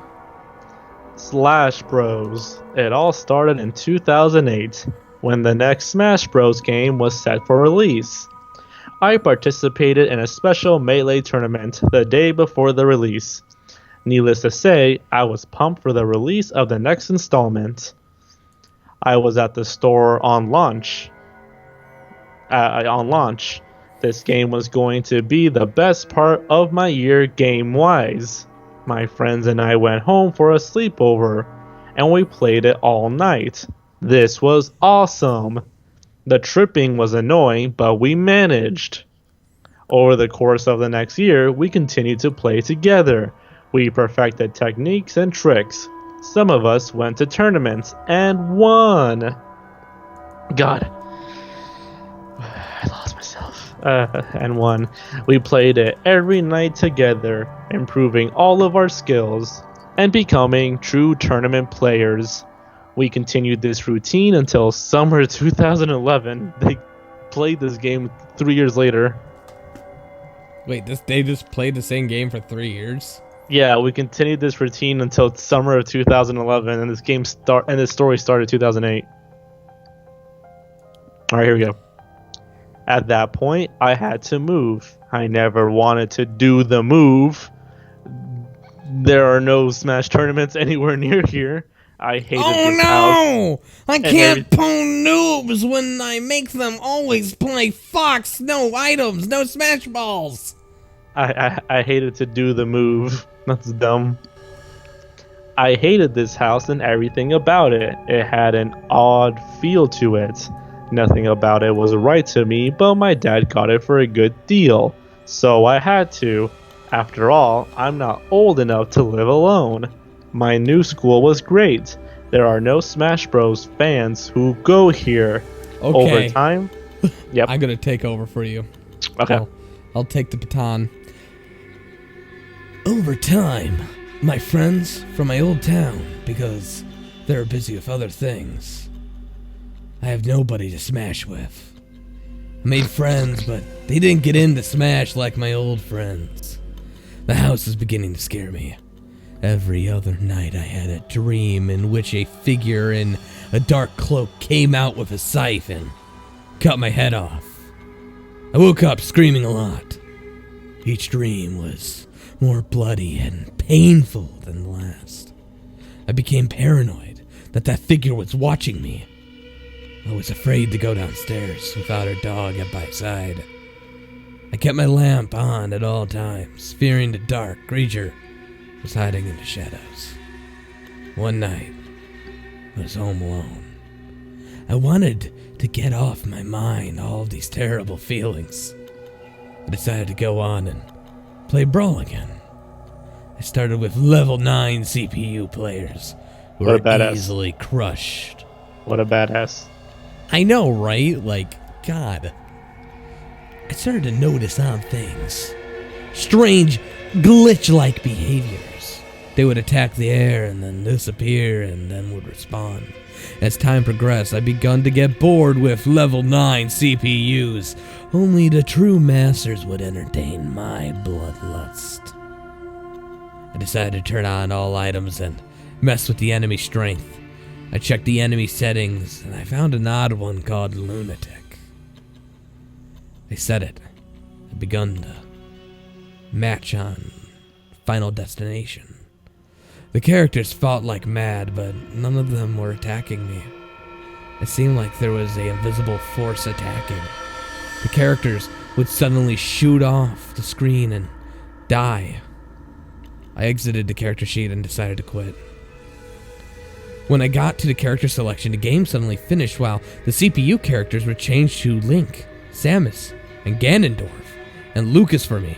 Slash Bros. It all started in 2008, when the next Smash Bros. Game was set for release. I participated in a special Melee tournament the day before the release. Needless to say, I was pumped for the release of the next installment. I was at the store on launch. This game was going to be the best part of my year game-wise. My friends and I went home for a sleepover, and we played it all night. This was awesome. The tripping was annoying, but we managed. Over the course of the next year, we continued to play together. We perfected techniques and tricks. Some of us went to tournaments and won. God. I lost myself. And won. We played it every night together, improving all of our skills and becoming true tournament players. We continued this routine until summer 2011. They played this game 3 years later. Wait, they just played the same game for 3 years? Yeah, we continued this routine until summer of 2011, and this story started 2008. All right, here we go. At that point, I had to move. I never wanted to do the move. There are no Smash tournaments anywhere near here. I hated this house. I can't pwn noobs when I make them always play Fox. No items, no Smash Balls. I hated to do the move. That's dumb. I hated this house and everything about it. It had an odd feel to it. Nothing about it was right to me, but my dad got it for a good deal. So I had to. After all, I'm not old enough to live alone. My new school was great. There are no Smash Bros. Fans who go here. Okay. Over time... Yep. I'm gonna take over for you. Okay. I'll take the baton. Over time, my friends from my old town, because they're busy with other things, I have nobody to Smash with. I made friends, but they didn't get into Smash like my old friends. The house is beginning to scare me. Every other night I had a dream in which a figure in a dark cloak came out with a scythe and cut my head off. I woke up screaming a lot. Each dream was more bloody and painful than the last. I became paranoid that figure was watching me. I was afraid to go downstairs without her dog at my side. I kept my lamp on at all times, fearing the dark creature was hiding in the shadows. One night, I was home alone. I wanted to get off my mind all of these terrible feelings. I decided to go on and play Brawl again. I started with level 9 CPU players who were easily crushed. What a badass. I know, right? Like, God. I started to notice odd things. Strange, glitch-like behaviors. They would attack the air and then disappear and then would respawn. As time progressed, I begun to get bored with level 9 CPUs. Only the true masters would entertain my bloodlust. I decided to turn on all items and mess with the enemy strength. I checked the enemy settings and I found an odd one called Lunatic. I set it. I begun to match on Final Destination. The characters fought like mad, but none of them were attacking me. It seemed like there was an invisible force attacking. The characters would suddenly shoot off the screen and die. I exited the character sheet and decided to quit. When I got to the character selection, the game suddenly finished while the CPU characters were changed to Link, Samus, and Ganondorf, and Lucas for me.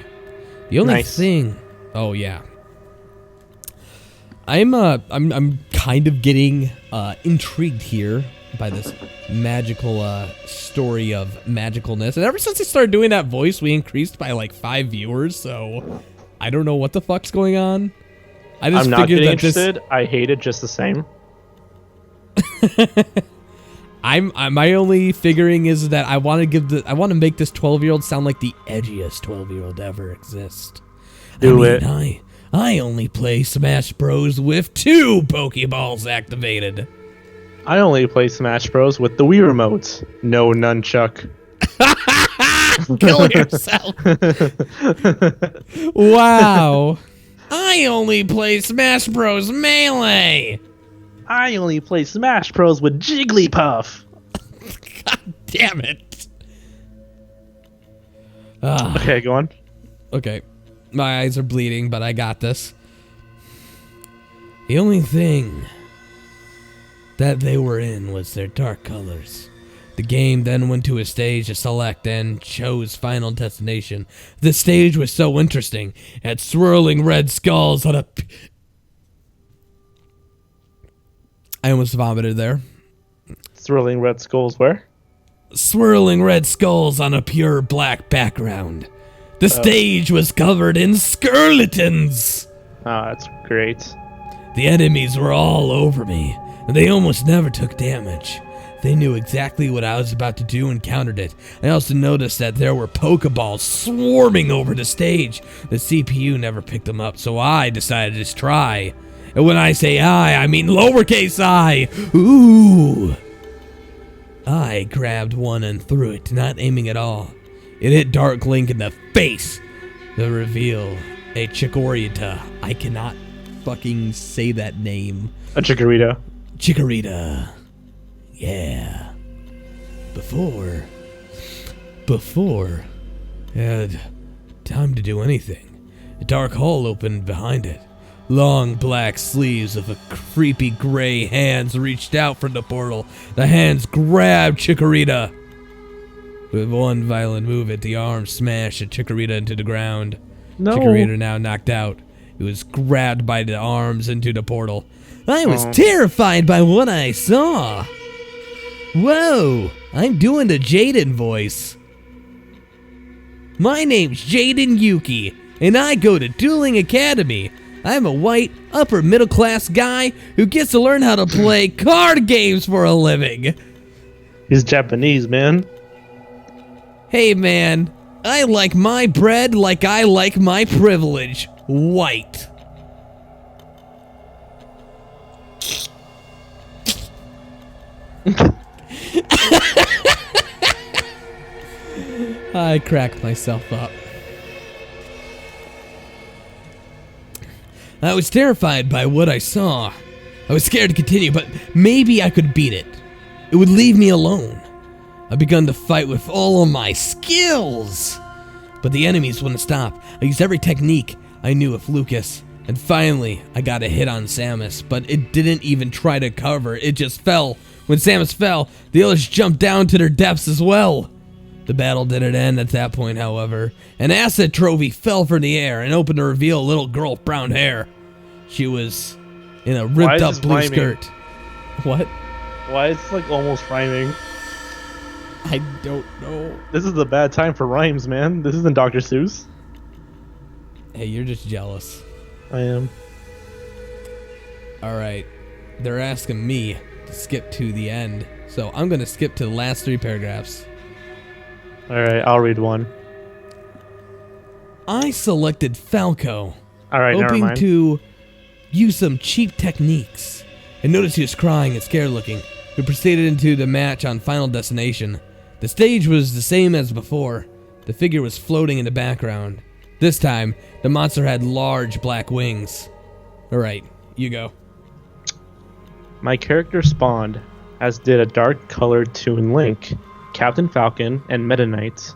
The only thing... Oh, yeah. I'm kind of getting intrigued here by this magical story of magicalness. And ever since I started doing that voice, we increased by like 5 viewers, so I don't know what the fuck's going on. I'm not getting interested. I hate it just the same. My only figuring is that I want to make this 12-year-old sound like the edgiest 12-year-old ever exist. I only play Smash Bros with 2 Pokeballs activated. I only play Smash Bros with the Wii remotes. No nunchuck. Kill yourself. Wow. I only play Smash Bros Melee. I only play Smash Bros with Jigglypuff. God damn it. Okay, go on. Okay. My eyes are bleeding, but I got this. The only thing that they were in was their dark colors. The game then went to a stage to select and chose Final Destination. The stage was so interesting. It had swirling red skulls on a... I almost vomited there. Swirling red skulls where? Swirling red skulls on a pure black background. The stage was covered in skeletons. Oh, that's great. The enemies were all over me, and they almost never took damage. They knew exactly what I was about to do and countered it. I also noticed that there were Pokeballs swarming over the stage. The CPU never picked them up, so I decided to try. And when I say I mean lowercase I. Ooh. I grabbed one and threw it, not aiming at all. It hit Dark Link in the face. The reveal, a Chikorita. I cannot fucking say that name. A Chikorita. Chikorita. Yeah. Before I had time to do anything, a dark hole opened behind it. Long black sleeves of a creepy gray hands reached out from the portal. The hands grabbed Chikorita. With one violent movement, the arm smashed Chikorita into the ground. No. Chikorita now knocked out. It was grabbed by the arms into the portal. I was terrified by what I saw. Whoa, I'm doing the Jaden voice. My name's Jaden Yuki, and I go to Dueling Academy. I'm a white, upper middle class guy who gets to learn how to play card games for a living. He's Japanese, man. Hey man, I like my bread like I like my privilege. White. I cracked myself up. I was terrified by what I saw. I was scared to continue, but maybe I could beat it. it would leave me alone. I begun to fight with all of my skills, but the enemies wouldn't stop. I used every technique I knew with Lucas, and finally I got a hit on Samus, but it didn't even try to cover, it just fell. When Samus fell, the others jumped down to their deaths as well. The battle didn't end at that point, however. An acid trophy fell from the air and opened to reveal a little girl with brown hair. She was in a ripped up blue skirt. What? Why is it like almost rhyming? I don't know. This is a bad time for rhymes, man. This isn't Dr. Seuss. Hey, you're just jealous. I am. Alright. They're asking me to skip to the end. So I'm going to skip to the last 3 paragraphs. Alright, I'll read one. I selected Falco. Alright, never hoping mind. to use some cheap techniques. I noticed he was crying and scared looking. We proceeded into the match on Final Destination. The stage was the same as before. The figure was floating in the background. This time, the monster had large black wings. Alright, you go. My character spawned, as did a dark-colored Toon Link, Captain Falcon, and Meta Knight.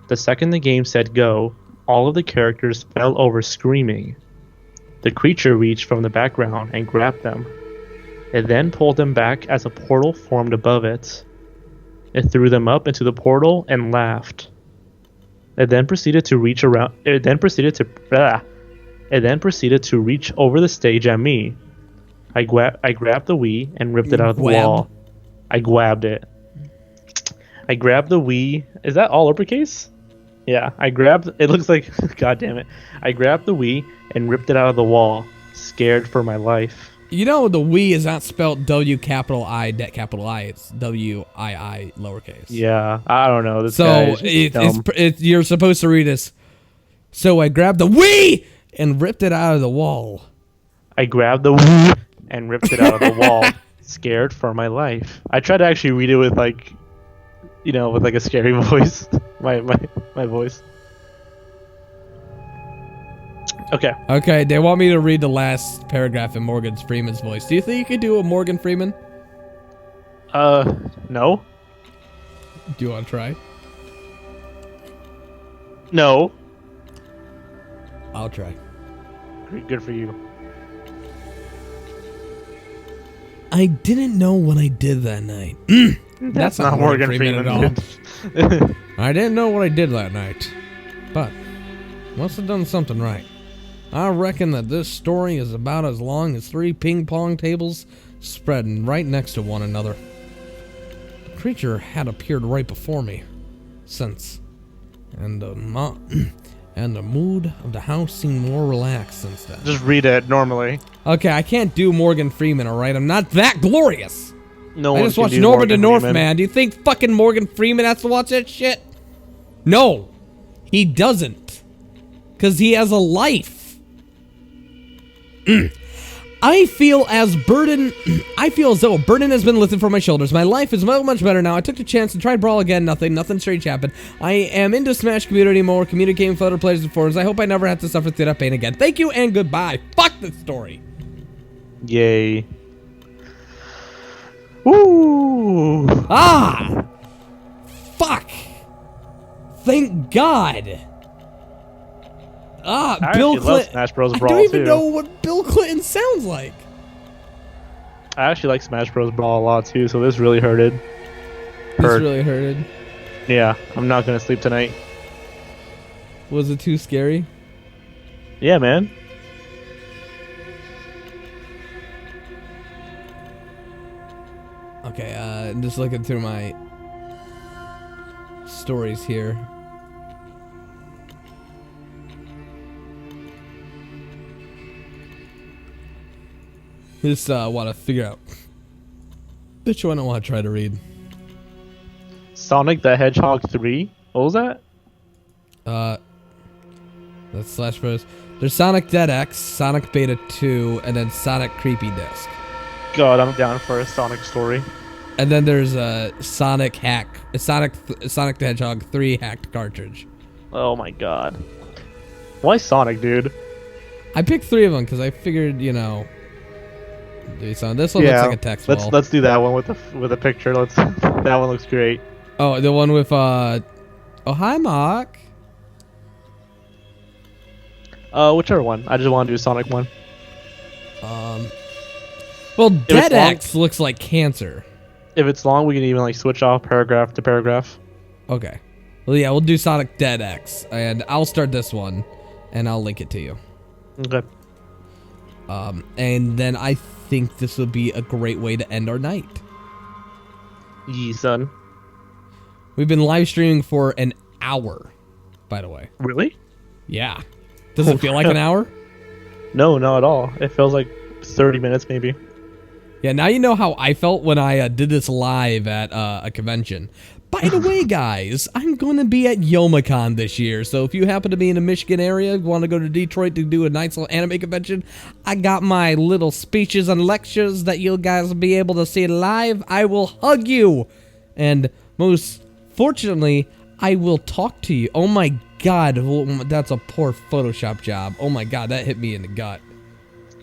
The second the game said go, all of the characters fell over screaming. The creature reached from the background and grabbed them. It then pulled them back as a portal formed above it. It threw them up into the portal and laughed. It then proceeded to reach around. It then proceeded to reach over the stage at me. I grabbed the Wii and ripped it out of the wall. I grabbed it. I grabbed the Wii. Is that all uppercase? Yeah, I grabbed. It looks like. God damn it! I grabbed the Wii and ripped it out of the wall, scared for my life. You know the Wii is not spelled W capital I capital I. It's W-I-I lowercase. Yeah, I don't know. This so guy is dumb. You're supposed to read this. So I grabbed the Wii and ripped it out of the wall. I grabbed the Wii and ripped it out of the wall, scared for my life. I tried to actually read it with like, you know, with like a scary voice. my voice. Okay. Okay, they want me to read the last paragraph in Morgan Freeman's voice. Do you think you could do a Morgan Freeman? No. Do you want to try? No. I'll try. Good for you. I didn't know what I did that night. That's not Morgan Freeman at all. I didn't know what I did that night, but must have done something right. I reckon that this story is about as long as 3 ping pong tables spread right next to one another. The creature had appeared right before me, and the mood of the house seemed more relaxed since then. Just read it normally. Okay, I can't do Morgan Freeman, alright? I'm not that glorious. No, I just watched Norman the Northman. Do you think fucking Morgan Freeman has to watch that shit? No, he doesn't. Because he has a life. I feel as though a burden has been lifted from my shoulders. My life is much better now. I took the chance and tried Brawl again. Nothing strange happened. I am into Smash community more, communicating with other players and forums. I hope I never have to suffer through that pain again. Thank you and goodbye. Fuck this story. Yay. Woo! Ah! Fuck! Thank God! Ah, I Bill actually love Clinton. Smash Bros. I Brawl, don't even too. know what Bill Clinton sounds like. I actually like Smash Bros. Brawl a lot too, so this really hurted. This really hurted. Yeah, I'm not gonna sleep tonight. Was it too scary? Yeah, man. Okay, I'm just looking through my stories here. Just want to figure out which one I want to try to read. Sonic the Hedgehog 3? What was that? That's Slash Bros. There's Sonic.exe, Sonic Beta 2, and then Sonic Creepy Disc. God, I'm down for a Sonic story. And then there's a Sonic the Hedgehog 3 hacked cartridge. Oh my god. Why Sonic, dude? I picked 3 of them because I figured, you know, So this one looks like a text wall. Let's do that one with a picture. That one looks great. Oh, the one with oh, hi, Mark. Whichever one. I just want to do Sonic one. Well, deathmatch looks like cancer. If it's long, we can even like switch off paragraph to paragraph. Okay. Well, yeah, we'll do Sonic.exe, and I'll start this one, and I'll link it to you. Okay. And then I think this would be a great way to end our night. Yee, son. We've been live streaming for an hour, by the way. Really? Yeah. Does it feel like an hour? No, not at all. It feels like 30 minutes, maybe. Yeah, now you know how I felt when I did this live at a convention. By the way, guys, I'm going to be at YomaCon this year, so if you happen to be in the Michigan area, want to go to Detroit to do a nice little anime convention, I got my little speeches and lectures that you guys will be able to see live. I will hug you, and most fortunately, I will talk to you. Oh my god, that's a poor Photoshop job. Oh my god, that hit me in the gut.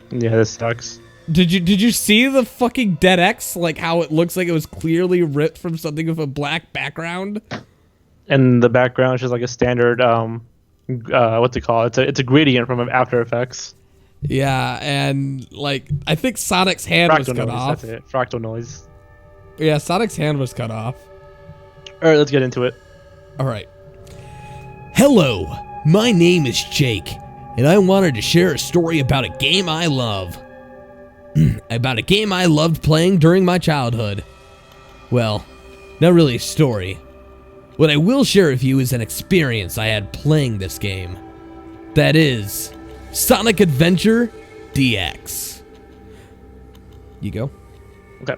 Yeah, this sucks. Did you see the fucking deathmatch? Like how it looks like it was clearly ripped from something with a black background? And the background is just like a standard what's it called? It's a gradient from After Effects. Yeah, and like I think Sonic's hand was cut off. That's it. Fractal noise. Yeah, Sonic's hand was cut off. Alright, let's get into it. Alright. Hello, my name is Jake, and I wanted to share a story about a game I love. About a game I loved playing during my childhood. Well, not really a story. What I will share with you is an experience I had playing this game. That is, Sonic Adventure DX. You go? Okay.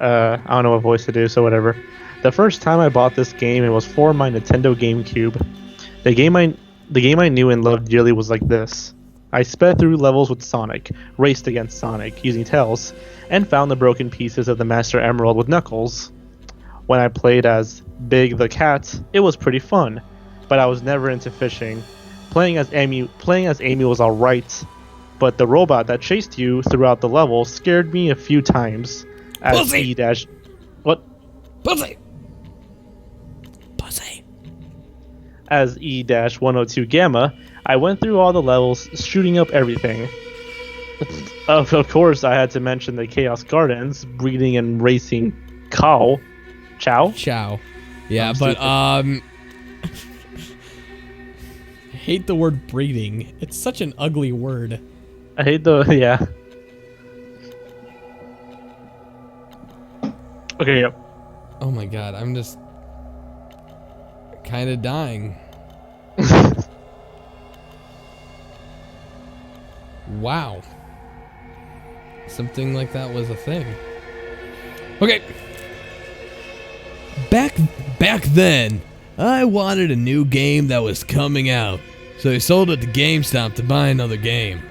I don't know what voice to do, so whatever. The first time I bought this game, it was for my Nintendo GameCube. The game I knew and loved dearly was like this. I sped through levels with Sonic, raced against Sonic using Tails, and found the broken pieces of the Master Emerald with Knuckles. When I played as Big the Cat, it was pretty fun, but I was never into fishing. Playing as Amy was alright, but the robot that chased you throughout the level scared me a few times. As Pussy! What? Pussy! Pussy! As E-102 Gamma, I went through all the levels, shooting up everything. Of course, I had to mention the Chaos Gardens, breeding and racing Chow. Yeah, but I hate the word breeding. It's such an ugly word. I hate the yeah. Okay, yep. Oh my god, I'm just kind of dying. Wow. Something like that was a thing. Okay. Back then, I wanted a new game that was coming out, so I sold it to GameStop to buy another game.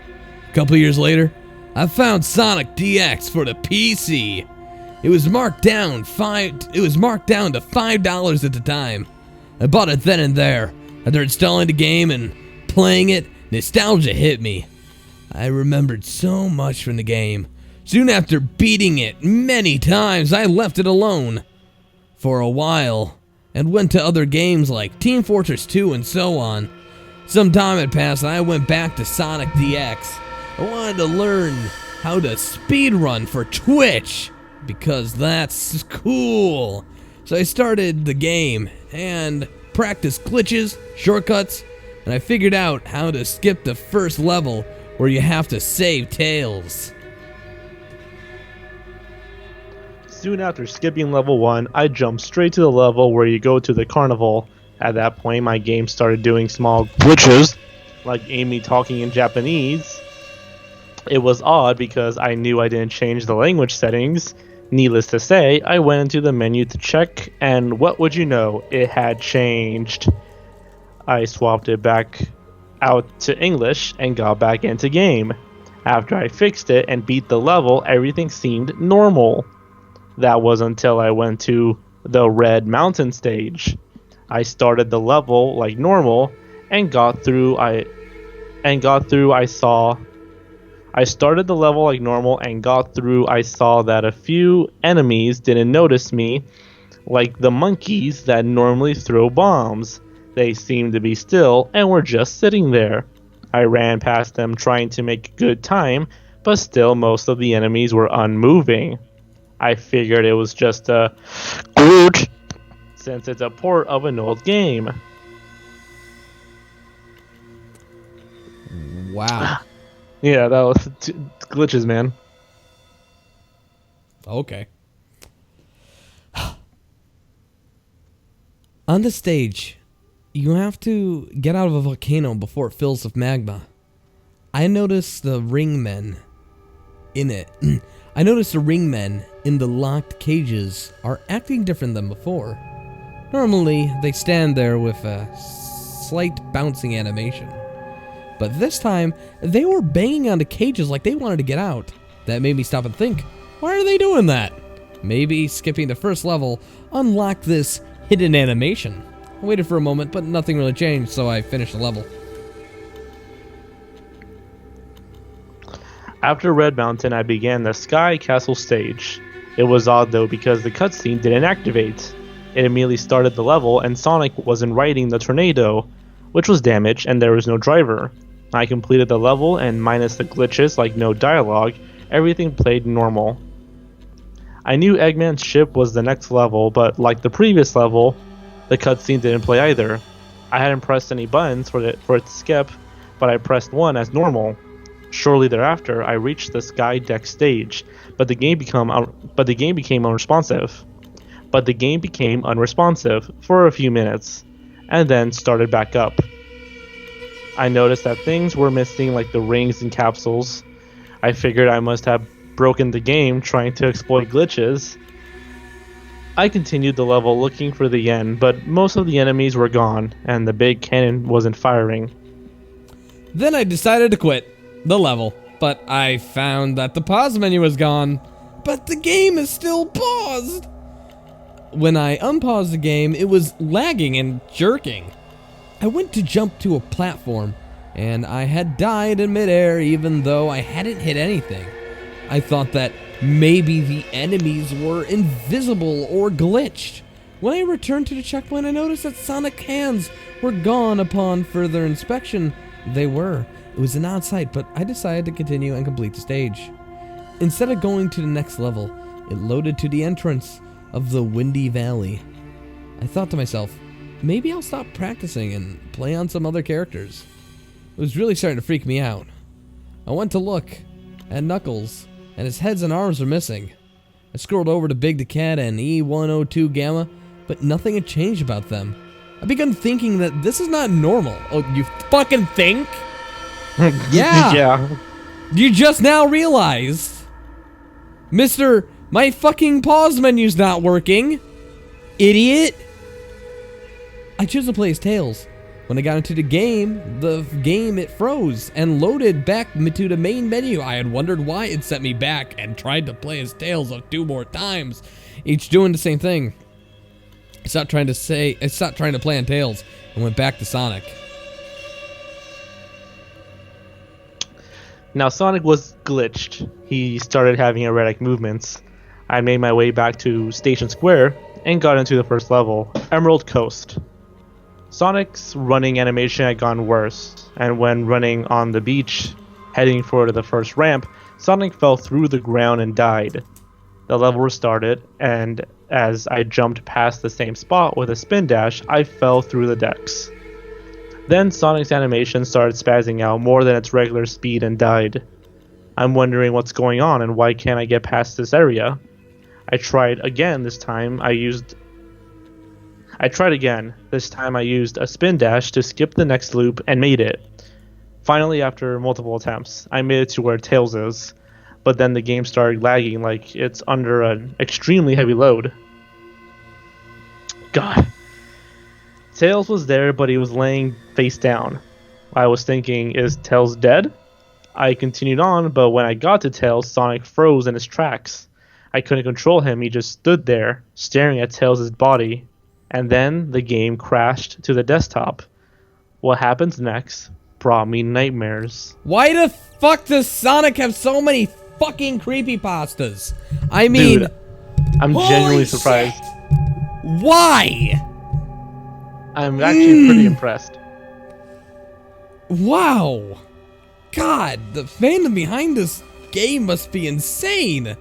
A couple years later, I found Sonic.exe for the PC. It was marked down to $5 at the time. I bought it then and there. After installing the game and playing it, nostalgia hit me. I remembered so much from the game. Soon after beating it many times, I left it alone for a while and went to other games like Team Fortress 2 and so on. Some time had passed and I went back to Sonic.exe. I wanted to learn how to speedrun for Twitch because that's cool. So I started the game and practiced glitches, shortcuts, and I figured out how to skip the first level where you have to save Tails. Soon after skipping level 1, I jumped straight to the level where you go to the carnival. At that point, my game started doing small glitches, like Amy talking in Japanese. It was odd because I knew I didn't change the language settings. Needless to say, I went into the menu to check, and what would you know, it had changed. I swapped it back out to English and got back into game. After I fixed it and beat the level, everything seemed normal. That was until I went to the Red Mountain stage. I started the level like normal and got through. I saw I started the level like normal and got through. I saw that a few enemies didn't notice me, like the monkeys that normally throw bombs. They seemed to be still and were just sitting there. I ran past them trying to make good time, but still most of the enemies were unmoving. I figured it was just a glitch since it's a port of an old game. Wow. Yeah, that was glitches, man. Okay. On the stage, you have to get out of a volcano before it fills with magma. I noticed the ringmen in it. I noticed the ringmen in the locked cages are acting different than before. Normally, they stand there with a slight bouncing animation. But this time, they were banging on the cages like they wanted to get out. That made me stop and think, why are they doing that? Maybe skipping the first level unlocked this hidden animation. I waited for a moment, but nothing really changed, so I finished the level. After Red Mountain, I began the Sky Castle stage. It was odd though because the cutscene didn't activate. It immediately started the level and Sonic wasn't riding the tornado, which was damaged and there was no driver. I completed the level and minus the glitches like no dialogue, everything played normal. I knew Eggman's ship was the next level, but like the previous level, the cutscene didn't play either. I hadn't pressed any buttons for it to skip, but I pressed one as normal. Shortly thereafter, I reached the Sky Deck stage, but the game became unresponsive. For a few minutes, and then started back up. I noticed that things were missing like the rings and capsules. I figured I must have broken the game trying to exploit glitches. I continued the level looking for the end, but most of the enemies were gone, and the big cannon wasn't firing. Then I decided to quit the level, but I found that the pause menu was gone, but the game is still paused. When I unpaused the game, it was lagging and jerking. I went to jump to a platform, and I had died in midair even though I hadn't hit anything. I thought that maybe the enemies were invisible or glitched. When I returned to the checkpoint, I noticed that Sonic hands were gone upon further inspection. They were. It was an odd sight, but I decided to continue and complete the stage. Instead of going to the next level, it loaded to the entrance of the Windy Valley. I thought to myself, maybe I'll stop practicing and play on some other characters. It was really starting to freak me out. I went to look at Knuckles, and his heads and arms were missing. I scrolled over to Big the Cat and E102 Gamma, but nothing had changed about them. I began thinking that this is not normal. Oh, you fucking think? Yeah. Yeah. You just now realized. Mister, my fucking pause menu's not working. Idiot. I chose to play as Tails. When I got into the game, it froze and loaded back to the main menu. I had wondered why it sent me back and tried to play as Tails 2 more times, each doing the same thing. I stopped trying to play on Tails and went back to Sonic. Now Sonic was glitched. He started having erratic movements. I made my way back to Station Square and got into the first level, Emerald Coast. Sonic's running animation had gone worse, and when running on the beach, heading for the first ramp, Sonic fell through the ground and died. The level restarted, and as I jumped past the same spot with a spin dash, I fell through the decks. Then Sonic's animation started spazzing out more than its regular speed and died. I'm wondering what's going on and why can't I get past this area? I tried again. This time I used a spin dash to skip the next loop and made it. Finally, after multiple attempts, I made it to where Tails is, but then the game started lagging like it's under an extremely heavy load. God. Tails was there, but he was laying face down. I was thinking, is Tails dead? I continued on, but when I got to Tails, Sonic froze in his tracks. I couldn't control him, he just stood there, staring at Tails' body. And then the game crashed to the desktop. What happens next? brought me nightmares. Why the fuck does Sonic have so many fucking creepypastas? I mean... Dude, I'm genuinely surprised. Shit. Why? I'm actually pretty impressed. Wow. God, the fandom behind this game must be insane.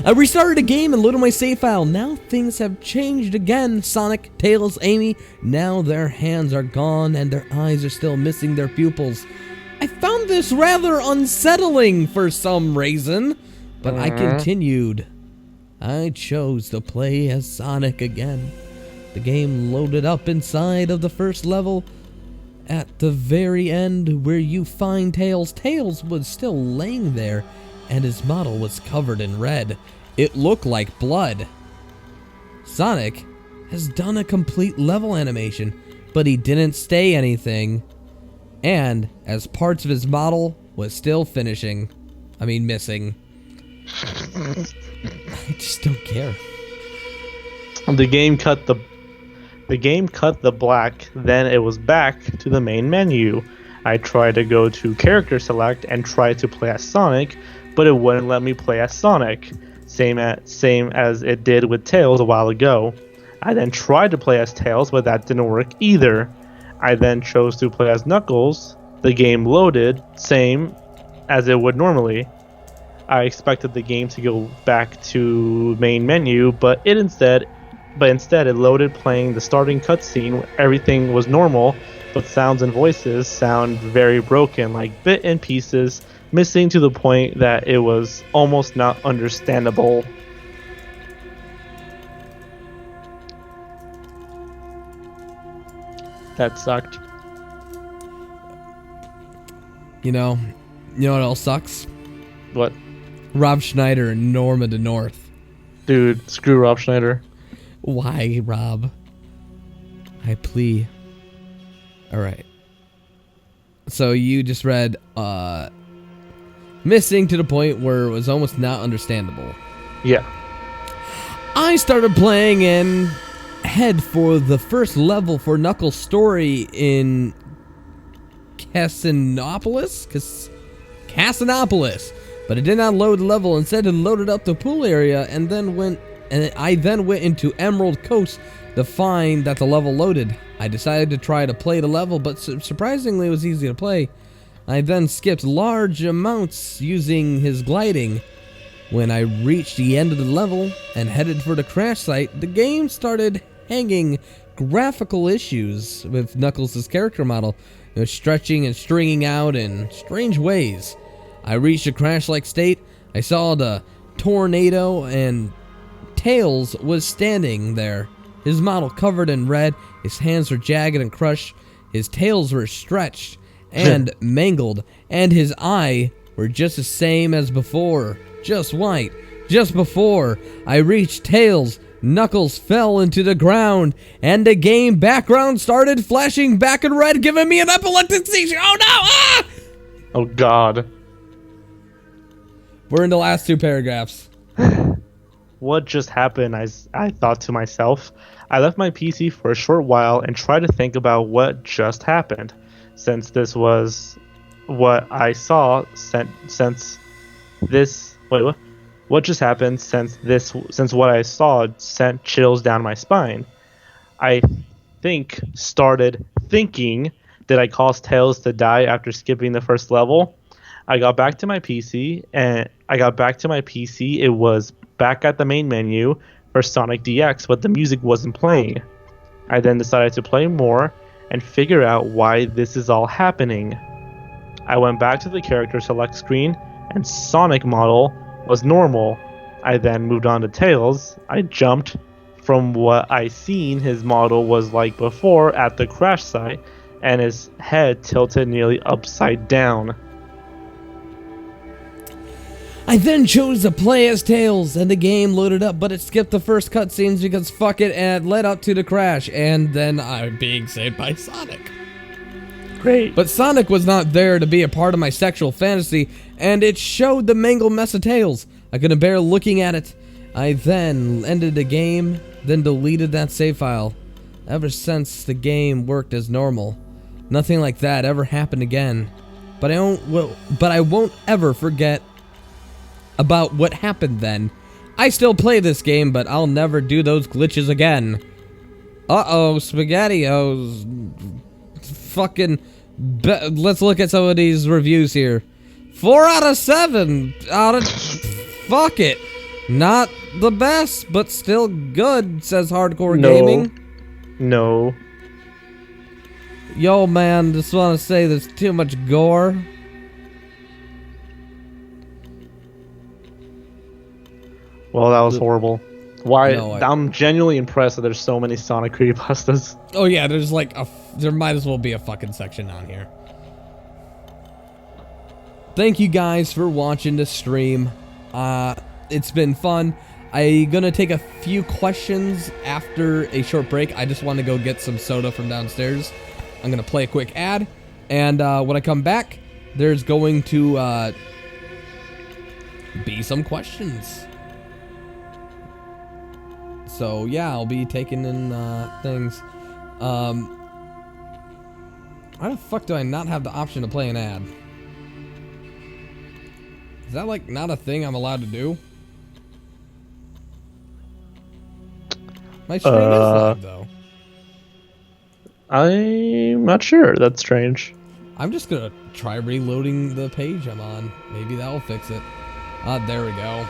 I restarted the game and loaded my save file. Now things have changed again. Sonic, Tails, Amy, now their hands are gone and their eyes are still missing their pupils. I found this rather unsettling for some reason, but I continued. I chose to play as Sonic again. The game loaded up inside of the first level. At the very end where you find Tails, Tails was still laying there and his model was covered in red. It looked like blood. Sonic has done a complete level animation, but he didn't stay anything. And as parts of his model was still missing. I just don't care. The game cut the black, then it was back to the main menu. I tried to go to character select and try to play as Sonic, but it wouldn't let me play as Sonic, same as it did with Tails a while ago. I then tried to play as Tails, but that didn't work either. I then chose to play as Knuckles. The game loaded, same as it would normally. I expected the game to go back to main menu, but instead it loaded playing the starting cutscene where everything was normal, but sounds and voices sound very broken, like bit in pieces, missing to the point that it was almost not understandable. That sucked. You know what else sucks? What? Rob Schneider and Norma de North. Dude, screw Rob Schneider. Why, Rob? I plea. Alright. So you just read, missing to the point where it was almost not understandable. Yeah. I started playing and head for the first level for Knuckles' story in Casinopolis, but it did not load the level. Instead, it loaded up the pool area, and I then went into Emerald Coast to find that the level loaded. I decided to try to play the level, but surprisingly, it was easy to play. I then skipped large amounts using his gliding. When I reached the end of the level and headed for the crash site, the game started hanging graphical issues with Knuckles' character model. It was stretching and stringing out in strange ways. I reached a crash-like state. I saw the tornado and Tails was standing there. His model covered in red, his hands were jagged and crushed, his tails were stretched and mangled, and his eye were just the same as before, just white. Just before I reached Tails, Knuckles fell into the ground, and the game background started flashing back in red, giving me an epileptic seizure. Oh no! Ah! Oh god. We're in the last two paragraphs. What just happened? I thought to myself. I left my PC for a short while and tried to think about what just happened, since this was what I saw. What just happened? Since what I saw sent chills down my spine. I started thinking, did I cause Tails to die after skipping the first level? I got back to my PC, it was back at the main menu for Sonic.exe, but the music wasn't playing. I then decided to play more and figure out why this is all happening. I went back to the character select screen, and Sonic model was normal. I then moved on to Tails. I jumped from what I seen his model was like before at the crash site, and his head tilted nearly upside down. I then chose to play as Tails, and the game loaded up, but it skipped the first cutscenes because fuck it, and it led up to the crash, and then I'm being saved by Sonic. Great. But Sonic was not there to be a part of my sexual fantasy, and it showed the mangled mess of Tails. I couldn't bear looking at it. I then ended the game, then deleted that save file. ever since the game worked as normal. Nothing like that ever happened again. But I won't ever forget about what happened then. I still play this game, but I'll never do those glitches again. Uh-oh, SpaghettiOs. Fucking... let's look at some of these reviews here. 4 out of 7 out of... Fuck it. Not the best, but still good, says Hardcore Gaming. No. Yo, man, just want to say there's too much gore. Well, that was horrible. Why? No, I'm genuinely impressed that there's so many Sonic creepypastas. Oh yeah, there's like there might as well be a fucking section on here. Thank you guys for watching the stream. It's been fun. I'm gonna take a few questions after a short break. I just want to go get some soda from downstairs. I'm gonna play a quick ad, and when I come back, there's going to be some questions. So yeah, I'll be taking in things. Why the fuck do I not have the option to play an ad? Is that like not a thing I'm allowed to do? My stream is live though. I'm not sure. That's strange. I'm just gonna try reloading the page I'm on. Maybe that'll fix it. There we go.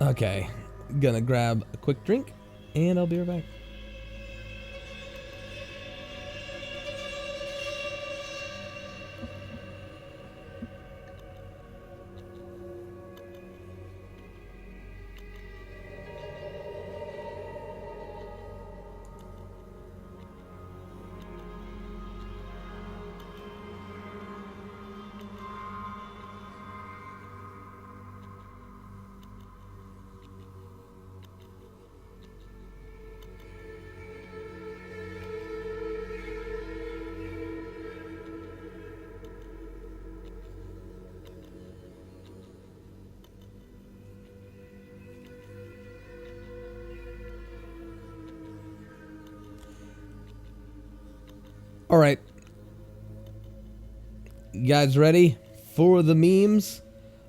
Okay, gonna grab a quick drink, and I'll be right back. All right, you guys ready for the memes?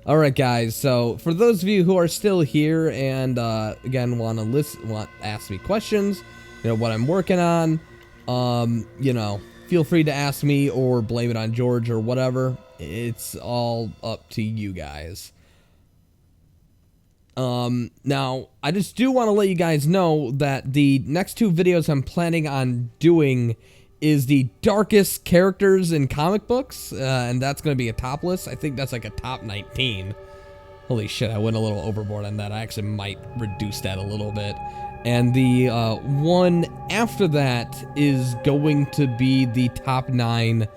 All right, guys. So for those of you who are still here and again want to ask me questions, you know what I'm working on. You know, feel free to ask me or blame it on George or whatever. It's all up to you guys. Now I just do want to let you guys know that the next 2 videos I'm planning on doing is the darkest characters in comic books, and that's going to be a top list. I think that's like a top 19. Holy shit, I went a little overboard on that. I actually might reduce that a little bit. And the one after that is going to be the top 9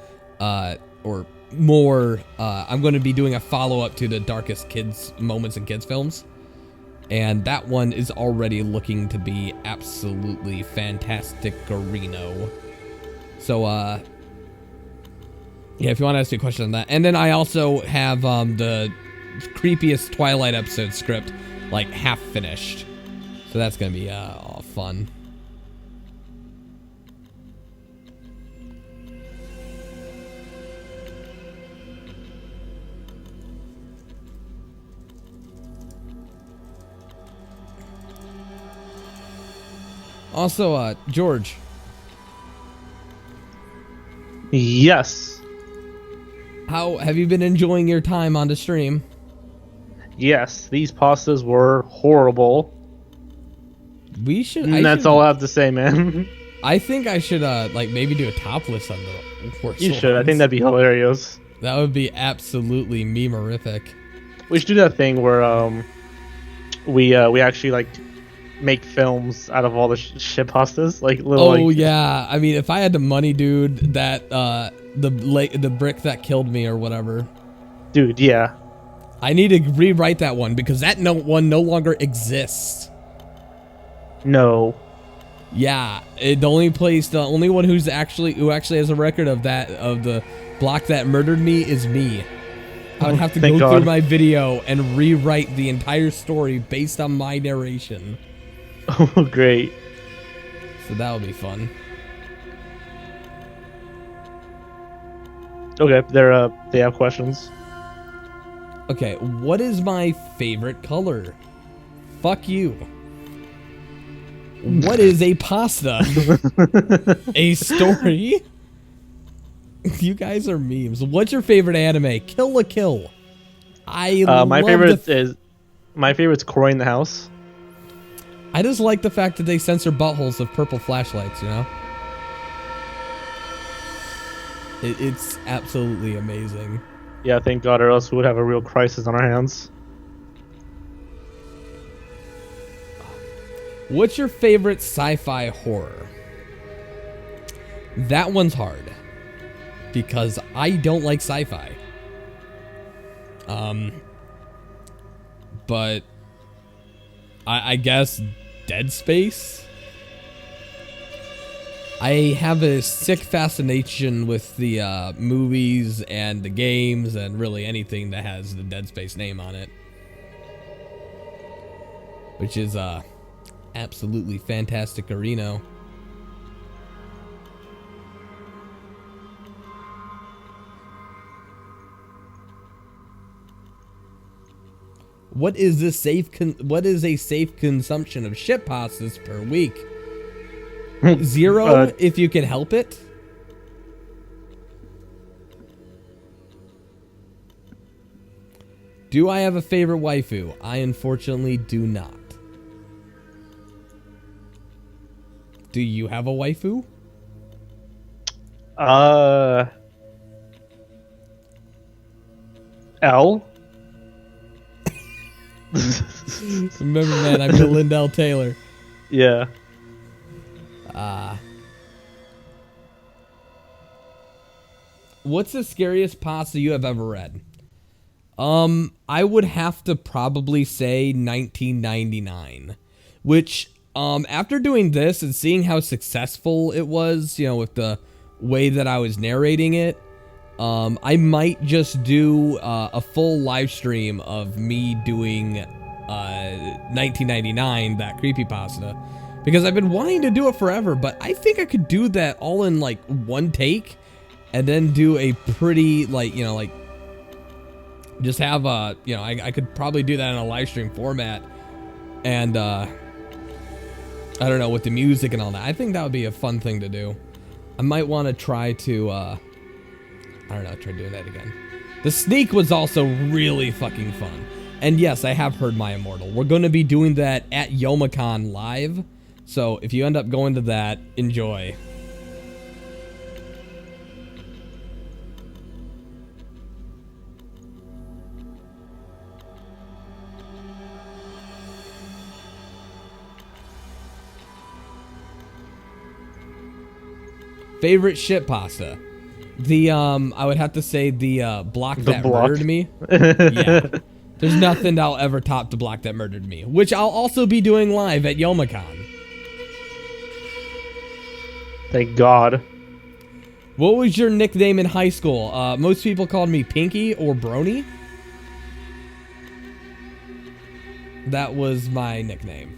or more. I'm going to be doing a follow-up to the darkest kids moments in kids films. And that one is already looking to be absolutely fantastic-arino. So, yeah, if you want to ask me a question on that. And then I also have the creepiest Twilight episode script, like, half finished. So that's going to be all fun. Also, George. Yes. How have you been enjoying your time on the stream? Yes, these pastas were horrible. We should. That's all I have to say, man. I think I should like maybe do a top list on the worst You should. ones. I think that'd be hilarious. That would be absolutely memorific. We should do that thing where we actually like make films out of all the shit pastas, like little. Oh like, yeah, I mean, if I had the money, dude, that the brick that killed me or whatever. Dude, yeah. I need to rewrite that one because that one no longer exists. No. Yeah, the only one who actually has a record of the block that murdered me is me. I would have to go through my video and rewrite the entire story based on my narration. Oh, great. So that would be fun. Okay, they have questions. Okay, what is my favorite color? Fuck you. What is a pasta? A story? You guys are memes. What's your favorite anime? Kill la Kill. My favorite's Cory in the House. I just like the fact that they censor buttholes with purple flashlights, you know? It's absolutely amazing. Yeah, thank God, or else we would have a real crisis on our hands. What's your favorite sci-fi horror? That one's hard. Because I don't like sci-fi. But I guess Dead Space? I have a sick fascination with the movies and the games and really anything that has the Dead Space name on it. Which is absolutely fantastic arena. What is a safe consumption of shit pastas per week? 0 if you can help it. Do I have a favorite waifu? I unfortunately do not. Do you have a waifu? L? Remember, man, I'm Lindell Taylor. Yeah. What's the scariest pasta you have ever read? I would have to probably say 1999, which, after doing this and seeing how successful it was, you know, with the way that I was narrating it, I might just do a full live stream of me doing 1999, that creepypasta, because I've been wanting to do it forever, but I think I could do that all in like one take and then do a pretty, like, you know, like, just have a, you know, I could probably do that in a live stream format, and I don't know, with the music and all that. I think that would be a fun thing to do. I might want to try to I don't know, try doing that again. The sneak was also really fucking fun. And yes, I have heard My Immortal. We're going to be doing that at Youmacon live. So if you end up going to that, enjoy. Favorite shit pasta? The, I would have to say the, block that murdered me. Yeah. There's nothing that'll ever top the block that murdered me, which I'll also be doing live at Youmacon. Thank God. What was your nickname in high school? Most people called me Pinky or Brony. That was my nickname.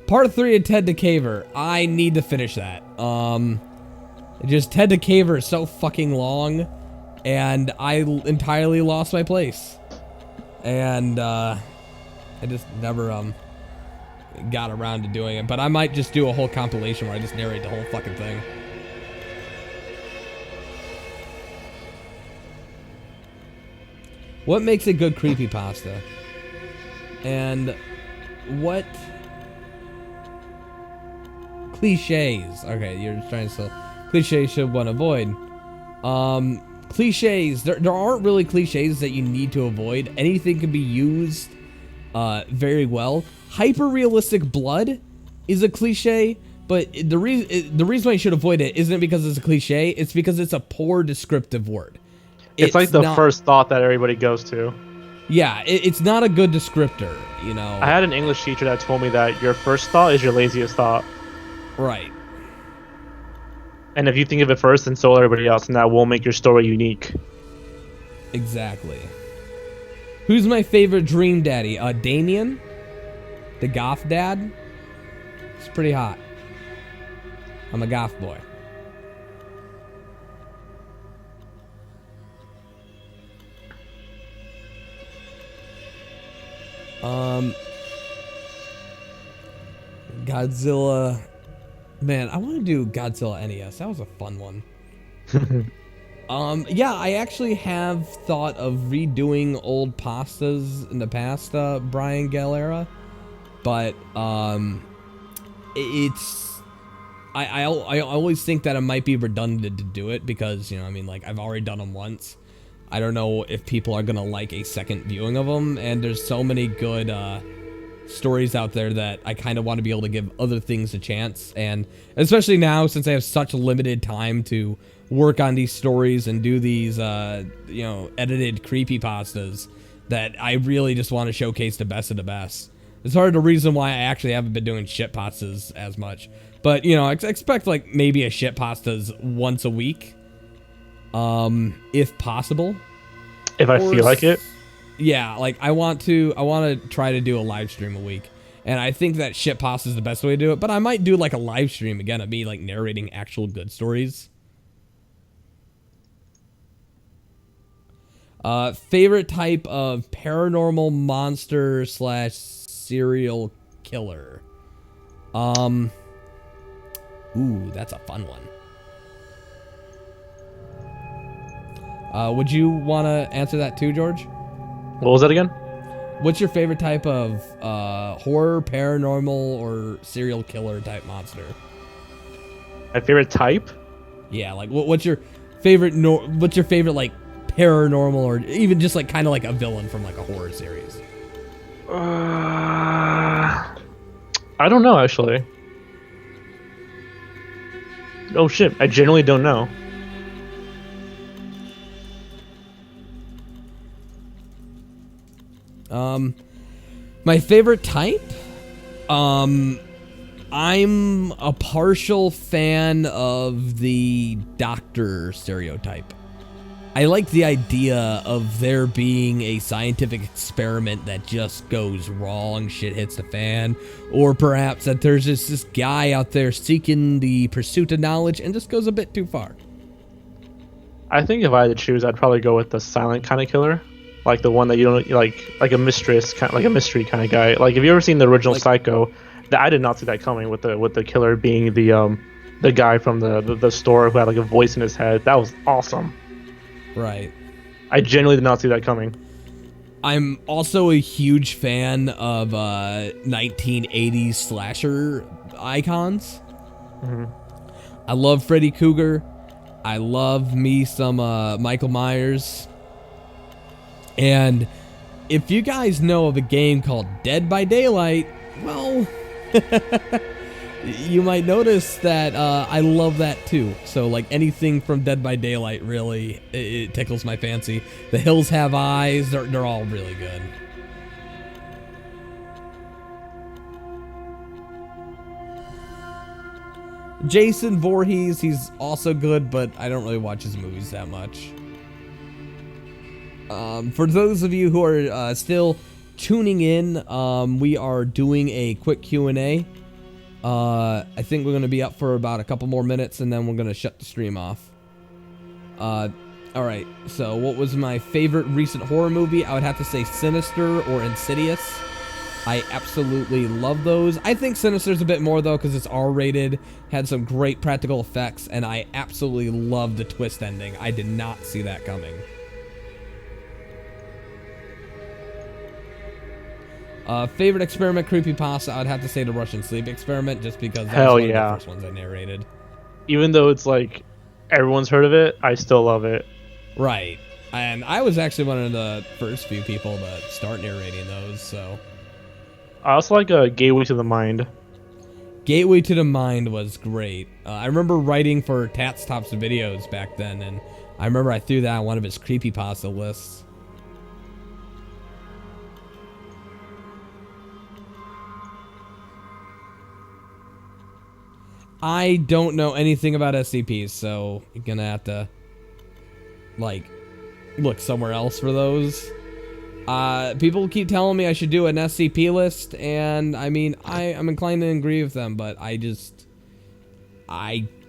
Part 3 of Ted DeCaver. I need to finish that. Just Ted DeCaver is so fucking long, and I entirely lost my place. And I just never got around to doing it. But I might just do a whole compilation where I just narrate the whole fucking thing. What makes a good creepypasta? And what cliches? Okay, you're trying to sell cliches should one avoid. Cliches, there aren't really cliches that you need to avoid. Anything can be used very well. Hyper-realistic blood is a cliche, but the reason why you should avoid it isn't because it's a cliche, it's because it's a poor descriptive word. It's like the not, first thought that everybody goes to. Yeah, it's not a good descriptor, you know. I had an English teacher that told me that your first thought is your laziest thought. Right. And if you think of it first, then so will everybody else, and that will make your story unique. Exactly. Who's my favorite dream daddy? Damien? The goth dad? It's pretty hot. I'm a goth boy. Godzilla. Man, I want to do Godzilla NES. That was a fun one. Yeah, I actually have thought of redoing old pastas in the past, Brian Galera, but it's I always think that it might be redundant to do it because, you know, I mean, like, I've already done them once. I don't know if people are gonna like a second viewing of them, and there's so many good stories out there that I kind of want to be able to give other things a chance, and especially now since I have such limited time to work on these stories and do these you know, edited creepypastas, that I really just want to showcase the best of the best. It's part of the reason why I actually haven't been doing shit pastas as much, but, you know, I expect like maybe a shit pastas once a week, if possible, if I feel like it. Yeah, like I want to try to do a live stream a week, and I think that shit pasta is the best way to do it. But I might do like a live stream again of me like narrating actual good stories. Favorite type of paranormal monster / serial killer. Ooh, that's a fun one. Would you want to answer that too, George? What was that again? What's your favorite type of horror, paranormal, or serial killer type monster? My favorite type? Yeah, like what's your favorite? What's your favorite like paranormal, or even just like kind of like a villain from like a horror series? I don't know actually. Oh shit! I genuinely don't know. My favorite type? I'm a partial fan of the doctor stereotype. I like the idea of there being a scientific experiment that just goes wrong, shit hits the fan, or perhaps that there's just this guy out there seeking the pursuit of knowledge and just goes a bit too far. I think if I had to choose, I'd probably go with the silent kind of killer. Like the one that you don't like a mistress, kind of like a mystery kind of guy. Like, have you ever seen the original Psycho? I did not see that coming with the killer being the guy from the store who had like a voice in his head. That was awesome. Right. I genuinely did not see that coming. I'm also a huge fan of 1980s slasher icons. Mm-hmm. I love Freddy Krueger. I love me some Michael Myers. And if you guys know of a game called Dead by Daylight, well, you might notice that I love that too. So like anything from Dead by Daylight, really, it tickles my fancy. The Hills Have Eyes, they're all really good. Jason Voorhees, he's also good, but I don't really watch his movies that much. For those of you who are still tuning in, we are doing a quick Q&A. I think we're going to be up for about a couple more minutes, and then we're going to shut the stream off. Alright, so what was my favorite recent horror movie? I would have to say Sinister or Insidious. I absolutely love those. I think Sinister's a bit more, though, because it's R-rated, had some great practical effects, and I absolutely love the twist ending. I did not see that coming. Favorite experiment creepypasta, I'd have to say the Russian sleep experiment, just because that was one of the first ones I narrated. Even though it's like everyone's heard of it, I still love it. Right. And I was actually one of the first few people to start narrating those, so. I also like a Gateway to the Mind. Gateway to the Mind was great. I remember writing for Tats Tops videos back then, and I remember I threw that on one of his creepypasta lists. I don't know anything about SCPs, so you're gonna have to, like, look somewhere else for those. People keep telling me I should do an SCP list, and I mean, I'm inclined to agree with them, but I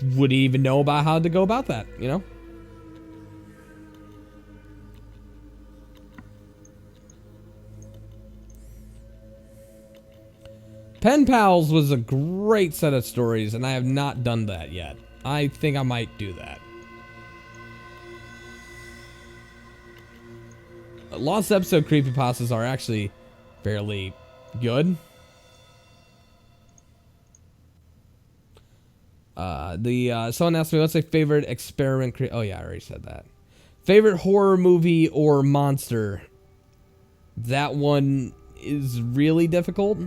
wouldn't even know about how to go about that, you know? Pen Pals was a great set of stories, and I have not done that yet. I think I might do that. Lost episode creepypastas are actually fairly good. Someone asked me, what's my favorite experiment? Oh yeah, I already said that. Favorite horror movie or monster? That one is really difficult.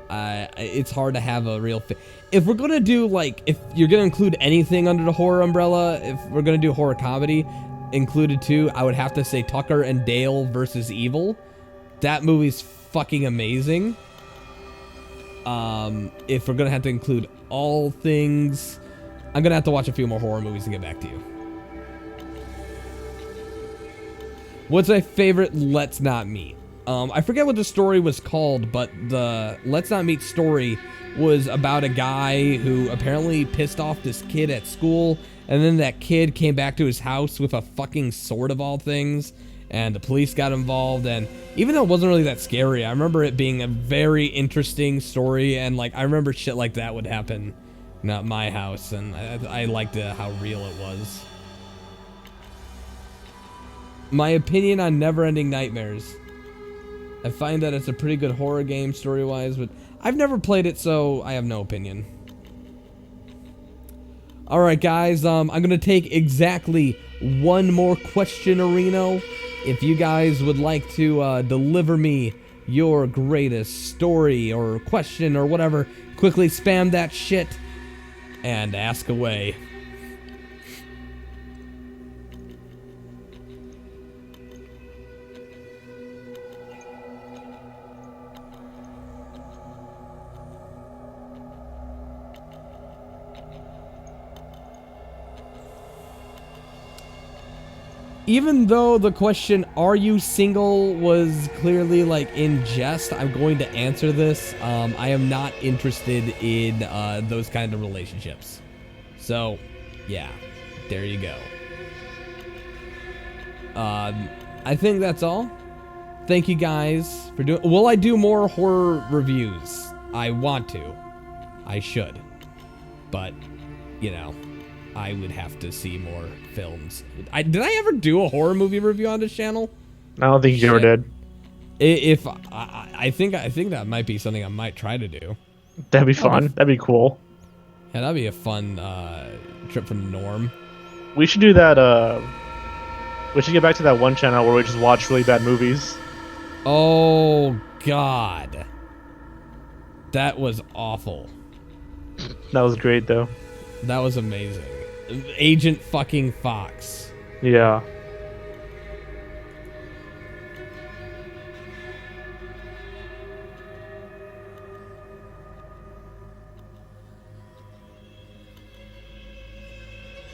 It's hard to have a real if we're gonna do, like, if you're gonna include anything under the horror umbrella, if we're gonna do horror comedy included too, I would have to say Tucker and Dale versus Evil. That movie's fucking amazing. If we're gonna have to include all things, I'm gonna have to watch a few more horror movies and get back to you. What's my favorite Let's Not Meet? I forget what the story was called, but the Let's Not Meet story was about a guy who apparently pissed off this kid at school, and then that kid came back to his house with a fucking sword of all things, and the police got involved, and even though it wasn't really that scary, I remember it being a very interesting story, and, like, I remember shit like that would happen at my house, and I liked how real it was. My opinion on Neverending Nightmares. I find that it's a pretty good horror game story-wise, but I've never played it, so I have no opinion. Alright, guys, I'm going to take exactly one more question, Reno. If you guys would like to deliver me your greatest story or question or whatever, quickly spam that shit and ask away. Even though the question, are you single, was clearly, like, in jest, I'm going to answer this. I am not interested in those kind of relationships. So, yeah, there you go. I think that's all. Thank you guys for doing... Will I do more horror reviews? I want to. I should. But, you know... I would have to see more films. Did I ever do a horror movie review on this channel? I don't think you ever did. If I think that might be something I might try to do. That'd be fun. That'd be cool. Yeah, that'd be a fun trip from the norm. We should do that. We should get back to that one channel where we just watch really bad movies. Oh God, that was awful. That was great though. That was amazing. Agent fucking Fox. Yeah.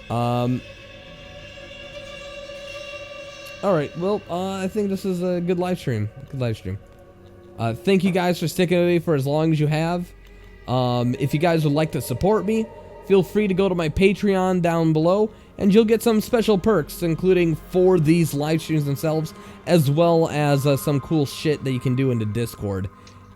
All right. Well, I think this is a good live stream. Thank you guys for sticking with me for as long as you have. If you guys would like to support me, feel free to go to my Patreon down below, and you'll get some special perks, including for these live streams themselves, as well as some cool shit that you can do in the Discord.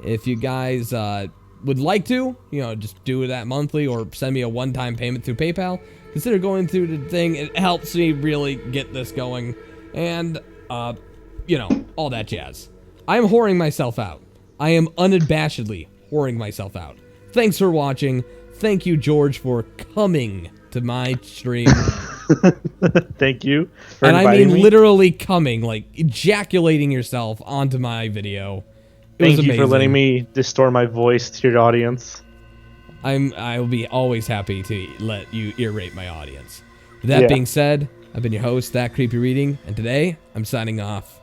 If you guys would like to, you know, just do that monthly or send me a one-time payment through PayPal, consider going through the thing. It helps me really get this going, and, you know, all that jazz. I am whoring myself out. I am unabashedly whoring myself out. Thanks for watching. Thank you, George, for coming to my stream. Thank you for and inviting I mean me. literally coming, like ejaculating yourself onto my video. Thank you for letting me distort my voice to your audience. I will be always happy to let you irate my audience. With that Yeah. being said, I've been your host, That Creepy Reading, and today I'm signing off.